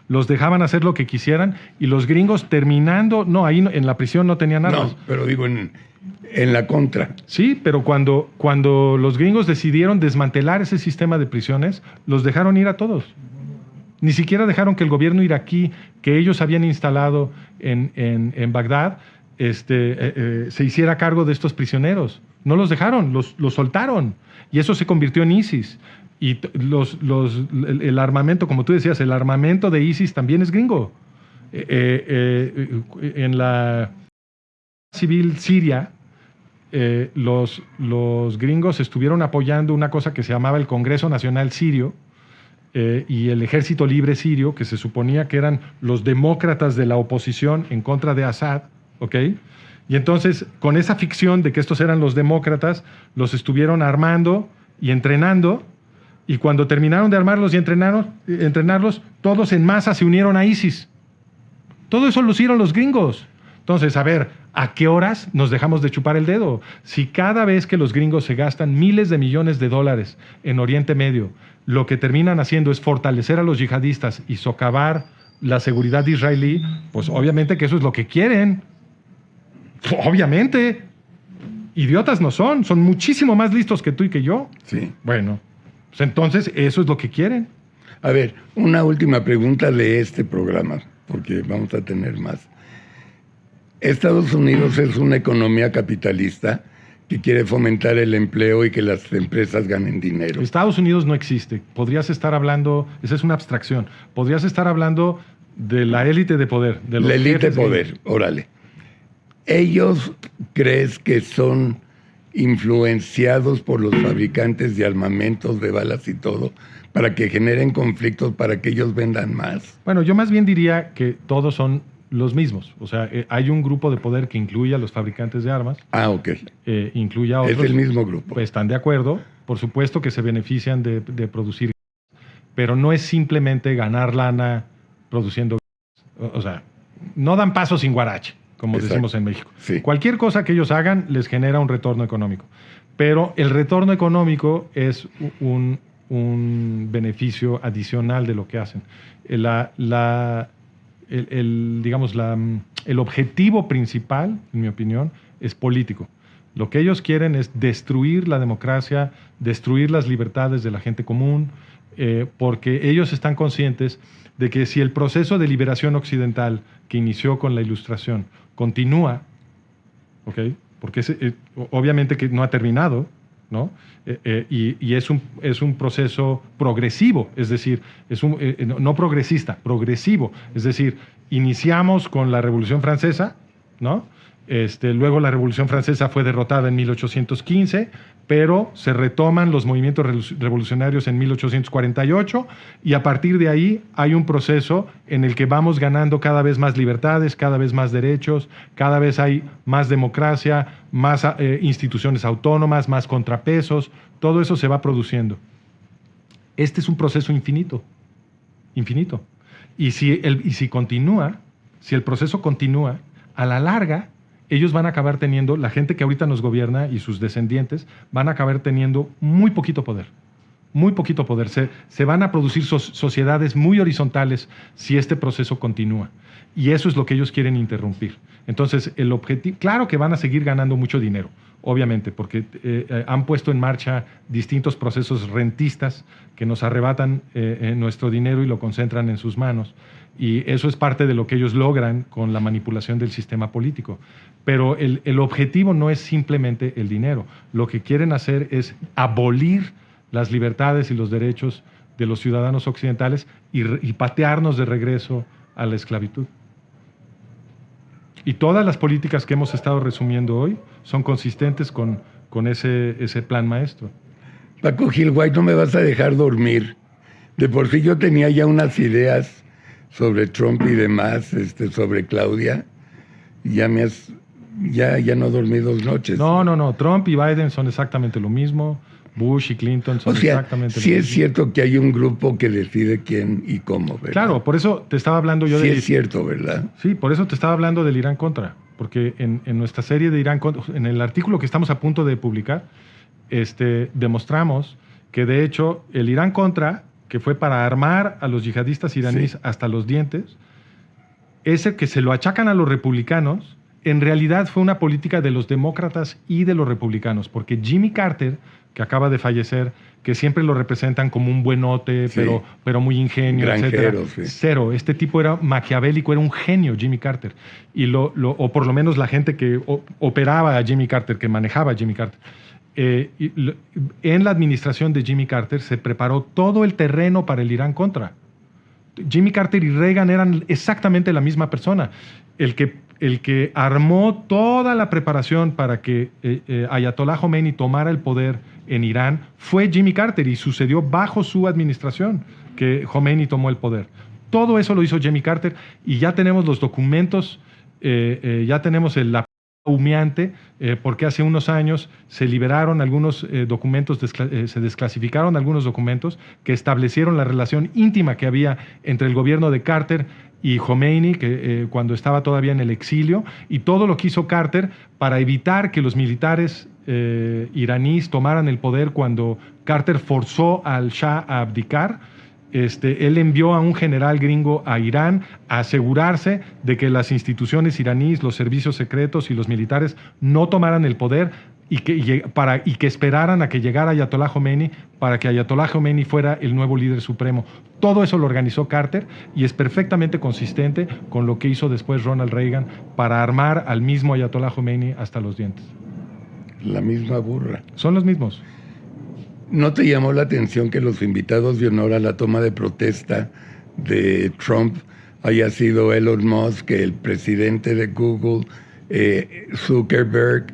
S1: Los dejaban hacer lo que quisieran y los gringos terminando... No, ahí en la prisión no tenían armas.
S2: No, pero digo en la contra.
S1: Sí, pero cuando los gringos decidieron desmantelar ese sistema de prisiones, los dejaron ir a todos. Ni siquiera dejaron que el gobierno iraquí que ellos habían instalado en Bagdad se hiciera cargo de estos prisioneros. No los dejaron, los soltaron. Y eso se convirtió en ISIS. Y el armamento, como tú decías, el armamento de ISIS también es gringo. En la civil siria, los gringos estuvieron apoyando una cosa que se llamaba el Congreso Nacional Sirio y el Ejército Libre Sirio, que se suponía que eran los demócratas de la oposición en contra de Assad, ¿ok? Y entonces, con esa ficción de que estos eran los demócratas, los estuvieron armando y entrenando. Y cuando terminaron de armarlos y entrenarlos, todos en masa se unieron a ISIS. Todo eso lo hicieron los gringos. Entonces, a ver, ¿a qué horas nos dejamos de chupar el dedo? Si cada vez que los gringos se gastan miles de millones de dólares en Oriente Medio, lo que terminan haciendo es fortalecer a los yihadistas y socavar la seguridad israelí, pues obviamente que eso es lo que quieren. Obviamente. Idiotas no son muchísimo más listos que tú y que yo.
S2: Sí.
S1: Bueno. Pues entonces, eso es lo que quieren.
S2: A ver, una última pregunta de este programa, porque vamos a tener más. Estados Unidos es una economía capitalista que quiere fomentar el empleo y que las empresas ganen dinero.
S1: Estados Unidos no existe. Podrías estar hablando, esa es una abstracción, podrías estar hablando de la élite de poder. De los
S2: la élite de poder, órale. ¿Ellos crees que son influenciados por los fabricantes de armamentos, de balas y todo, para que generen conflictos, para que ellos vendan más?
S1: Bueno, yo más bien diría que todos son los mismos. O sea, hay un grupo de poder que incluye a los fabricantes de armas.
S2: Ah, ok.
S1: Incluye a otros.
S2: Es el mismo grupo.
S1: Pues están de acuerdo. Por supuesto que se benefician de producir, pero no es simplemente ganar lana produciendo. O sea, no dan paso sin guarache, como
S2: Exacto.
S1: decimos en México.
S2: Sí.
S1: Cualquier cosa que ellos hagan les genera un retorno económico. Pero el retorno económico es un beneficio adicional de lo que hacen. El objetivo principal, en mi opinión, es político. Lo que ellos quieren es destruir la democracia, destruir las libertades de la gente común, porque ellos están conscientes de que si el proceso de liberación occidental que inició con la Ilustración continúa, ¿okay? Porque obviamente que no ha terminado, ¿no? Y es un proceso progresivo, es decir, no progresista, progresivo. Es decir, iniciamos con la Revolución Francesa, ¿no? Luego la Revolución Francesa fue derrotada en 1815, pero se retoman los movimientos revolucionarios en 1848 y a partir de ahí hay un proceso en el que vamos ganando cada vez más libertades, cada vez más derechos, cada vez hay más democracia, más instituciones autónomas, más contrapesos, todo eso se va produciendo. Este es un proceso infinito, infinito. Y si continúa, si el proceso continúa, a la larga ellos van a acabar teniendo, la gente que ahorita nos gobierna y sus descendientes van a acabar teniendo muy poquito poder. Muy poquito poder. Se van a producir sociedades muy horizontales si este proceso continúa. Y eso es lo que ellos quieren interrumpir. Entonces, el objetivo, claro que van a seguir ganando mucho dinero, obviamente, porque han puesto en marcha distintos procesos rentistas que nos arrebatan nuestro dinero y lo concentran en sus manos. Y eso es parte de lo que ellos logran con la manipulación del sistema político. Pero el objetivo no es simplemente el dinero. Lo que quieren hacer es abolir las libertades y los derechos de los ciudadanos occidentales y patearnos de regreso a la esclavitud. Y todas las políticas que hemos estado resumiendo hoy son consistentes con ese plan maestro.
S2: Paco Gil White, no me vas a dejar dormir. De por sí yo tenía ya unas ideas sobre Trump y demás, sobre Claudia. Ya no dormí 2 noches.
S1: No. Trump y Biden son exactamente lo mismo. Bush y Clinton son exactamente lo mismo.
S2: Sí es cierto que hay un grupo que decide quién y cómo, ¿verdad?
S1: Claro, por eso te estaba hablando yo
S2: de... Sí es cierto, ¿verdad?
S1: Sí, por eso te estaba hablando del Irán Contra. Porque en nuestra serie de Irán Contra, en el artículo que estamos a punto de publicar, demostramos que de hecho el Irán Contra, que fue para armar a los yihadistas iraníes hasta los dientes, ese que se lo achacan a los republicanos, en realidad fue una política de los demócratas y de los republicanos, porque Jimmy Carter, que acaba de fallecer, que siempre lo representan como un buenote, pero muy ingenio,
S2: granjero,
S1: etc. Cero. Este tipo era maquiavélico, era un genio, Jimmy Carter. O por lo menos la gente que operaba a Jimmy Carter, que manejaba a Jimmy Carter. En la administración de Jimmy Carter se preparó todo el terreno para el Irán Contra. Jimmy Carter y Reagan eran exactamente la misma persona. El que armó toda la preparación para que Ayatollah Khomeini tomara el poder en Irán fue Jimmy Carter, y sucedió bajo su administración que Khomeini tomó el poder. Todo eso lo hizo Jimmy Carter, y ya tenemos los documentos, ya tenemos la humeante, porque hace unos años se liberaron algunos documentos, se desclasificaron algunos documentos que establecieron la relación íntima que había entre el gobierno de Carter y Khomeini, que cuando estaba todavía en el exilio, y todo lo que hizo Carter para evitar que los militares iraníes tomaran el poder cuando Carter forzó al Shah a abdicar. Él envió a un general gringo a Irán a asegurarse de que las instituciones iraníes, los servicios secretos y los militares no tomaran el poder, y que esperaran a que llegara Ayatollah Khomeini para que Ayatollah Khomeini fuera el nuevo líder supremo. Todo eso lo organizó Carter, y es perfectamente consistente con lo que hizo después Ronald Reagan para armar al mismo Ayatollah Khomeini hasta los dientes.
S2: La misma burra.
S1: Son los mismos.
S2: ¿No te llamó la atención que los invitados de honor a la toma de protesta de Trump haya sido Elon Musk, el presidente de Google, Zuckerberg,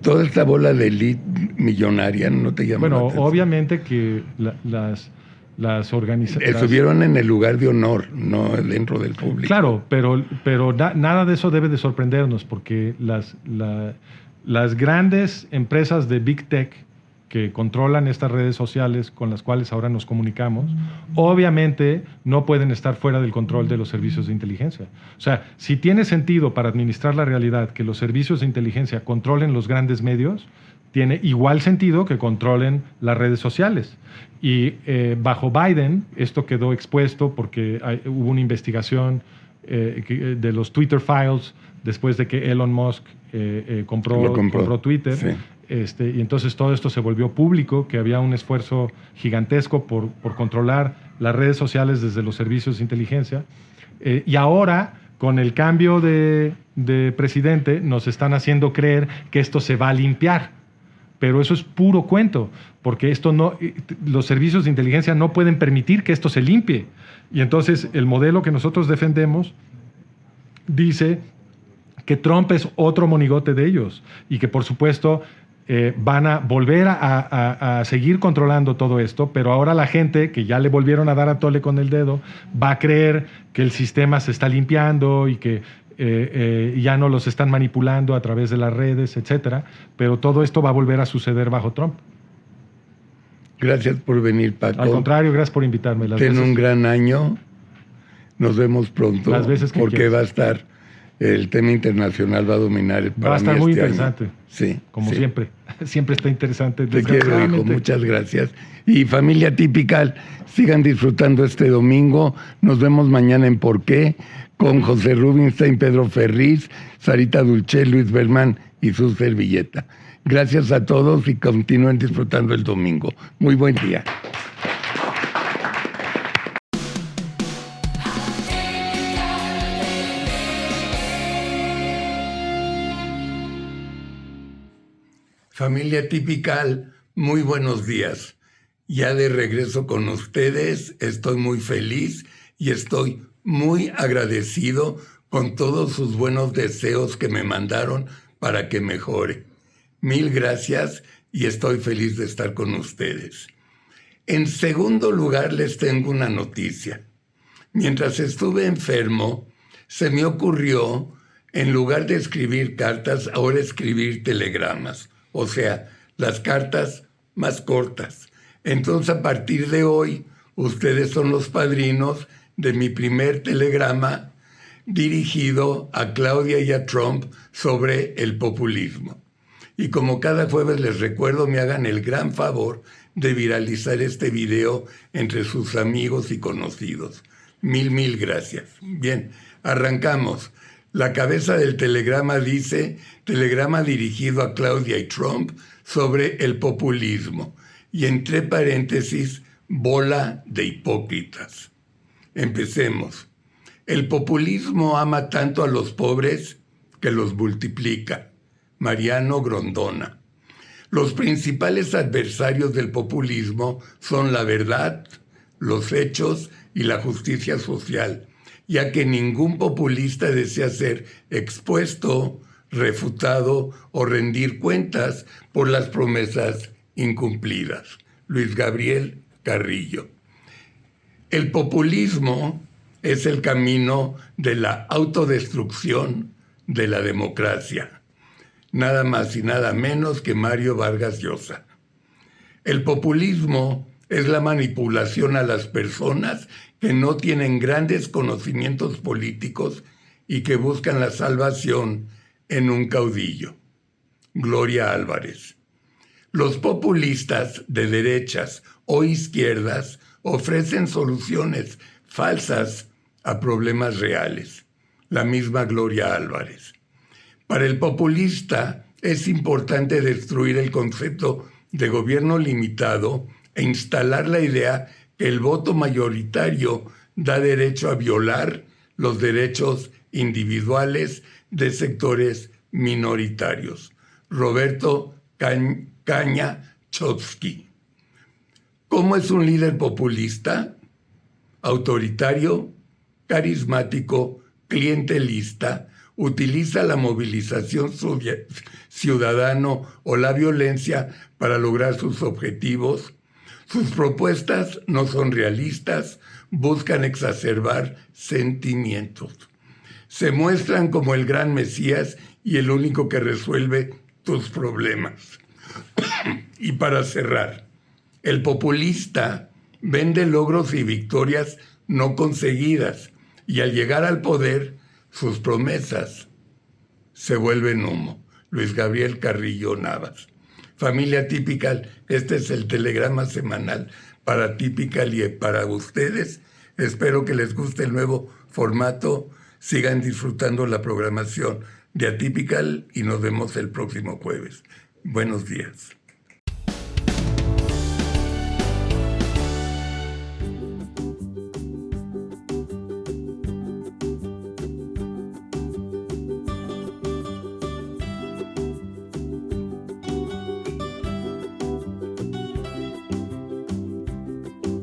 S2: toda esta bola de elite millonaria? ¿No te llamó la atención?
S1: Obviamente que las organizaciones...
S2: Estuvieron en el lugar de honor, no dentro del público.
S1: Claro, pero nada de eso debe de sorprendernos, porque las grandes empresas de Big Tech que controlan estas redes sociales con las cuales ahora nos comunicamos, obviamente no pueden estar fuera del control de los servicios de inteligencia. O sea, si tiene sentido para administrar la realidad que los servicios de inteligencia controlen los grandes medios, tiene igual sentido que controlen las redes sociales. Y bajo Biden esto quedó expuesto porque hubo una investigación de los Twitter Files después de que Elon Musk compró Twitter.
S2: Sí.
S1: Y entonces todo esto se volvió público, que había un esfuerzo gigantesco por controlar las redes sociales desde los servicios de inteligencia. Y ahora, con el cambio de presidente, nos están haciendo creer que esto se va a limpiar. Pero eso es puro cuento, porque los servicios de inteligencia no pueden permitir que esto se limpie. Y entonces el modelo que nosotros defendemos dice que Trump es otro monigote de ellos, y que por supuesto van a volver a seguir controlando todo esto, pero ahora la gente que ya le volvieron a dar a tole con el dedo va a creer que el sistema se está limpiando y que ya no los están manipulando a través de las redes, etcétera, pero todo esto va a volver a suceder bajo Trump.
S2: Gracias por venir, Paco.
S1: Al contrario, gracias por invitarme.
S2: Ten un gran año. Nos vemos pronto.
S1: Las veces que
S2: porque
S1: quieras.
S2: Va a estar, el tema internacional va a dominar.
S1: Va a estar muy interesante.
S2: Año. Sí.
S1: Como siempre. Siempre está interesante.
S2: Te quiero, hijo. Muchas gracias. Y familia Típica, sigan disfrutando este domingo. Nos vemos mañana en ¿Por qué? Con José Rubinstein, Pedro Ferriz, Sarita Dulce, Luis Berman y su servilleta. Gracias a todos y continúen disfrutando el domingo. Muy buen día. Familia Típica, muy buenos días. Ya de regreso con ustedes, estoy muy feliz y estoy muy agradecido con todos sus buenos deseos que me mandaron para que mejore. Mil gracias y estoy feliz de estar con ustedes. En segundo lugar, les tengo una noticia. Mientras estuve enfermo, se me ocurrió, en lugar de escribir cartas, ahora escribir telegramas. O sea, las cartas más cortas. Entonces, a partir de hoy, ustedes son los padrinos de mi primer telegrama dirigido a Claudia y a Trump sobre el populismo. Y como cada jueves les recuerdo, me hagan el gran favor de viralizar este video entre sus amigos y conocidos. Mil gracias. Bien, arrancamos. La cabeza del telegrama dice: telegrama dirigido a Claudia y Trump sobre el populismo. Y entre paréntesis, bola de hipócritas. Empecemos. El populismo ama tanto a los pobres que los multiplica. Mariano Grondona. Los principales adversarios del populismo son la verdad, los hechos y la justicia social, ya que ningún populista desea ser expuesto, refutado o rendir cuentas por las promesas incumplidas. Luis Gabriel Carrillo. El populismo es el camino de la autodestrucción de la democracia. Nada más y nada menos que Mario Vargas Llosa. El populismo es la manipulación a las personas que no tienen grandes conocimientos políticos y que buscan la salvación en un caudillo. Gloria Álvarez. Los populistas de derechas o izquierdas ofrecen soluciones falsas a problemas reales. La misma Gloria Álvarez. Para el populista es importante destruir el concepto de gobierno limitado e instalar la idea que el voto mayoritario da derecho a violar los derechos individuales de sectores minoritarios. Roberto Caña Chotsky. ¿Cómo es un líder populista? Autoritario, carismático, clientelista, utiliza la movilización ciudadana o la violencia para lograr sus objetivos. Sus propuestas no son realistas, buscan exacerbar sentimientos. Se muestran como el gran Mesías y el único que resuelve tus problemas. Y para cerrar, el populista vende logros y victorias no conseguidas, y al llegar al poder, sus promesas se vuelven humo. Luis Gabriel Carrillo Navas. Familia Typical, este es el telegrama semanal para Typical y para ustedes. Espero que les guste el nuevo formato. Sigan disfrutando la programación de Atypical y nos vemos el próximo jueves. Buenos días.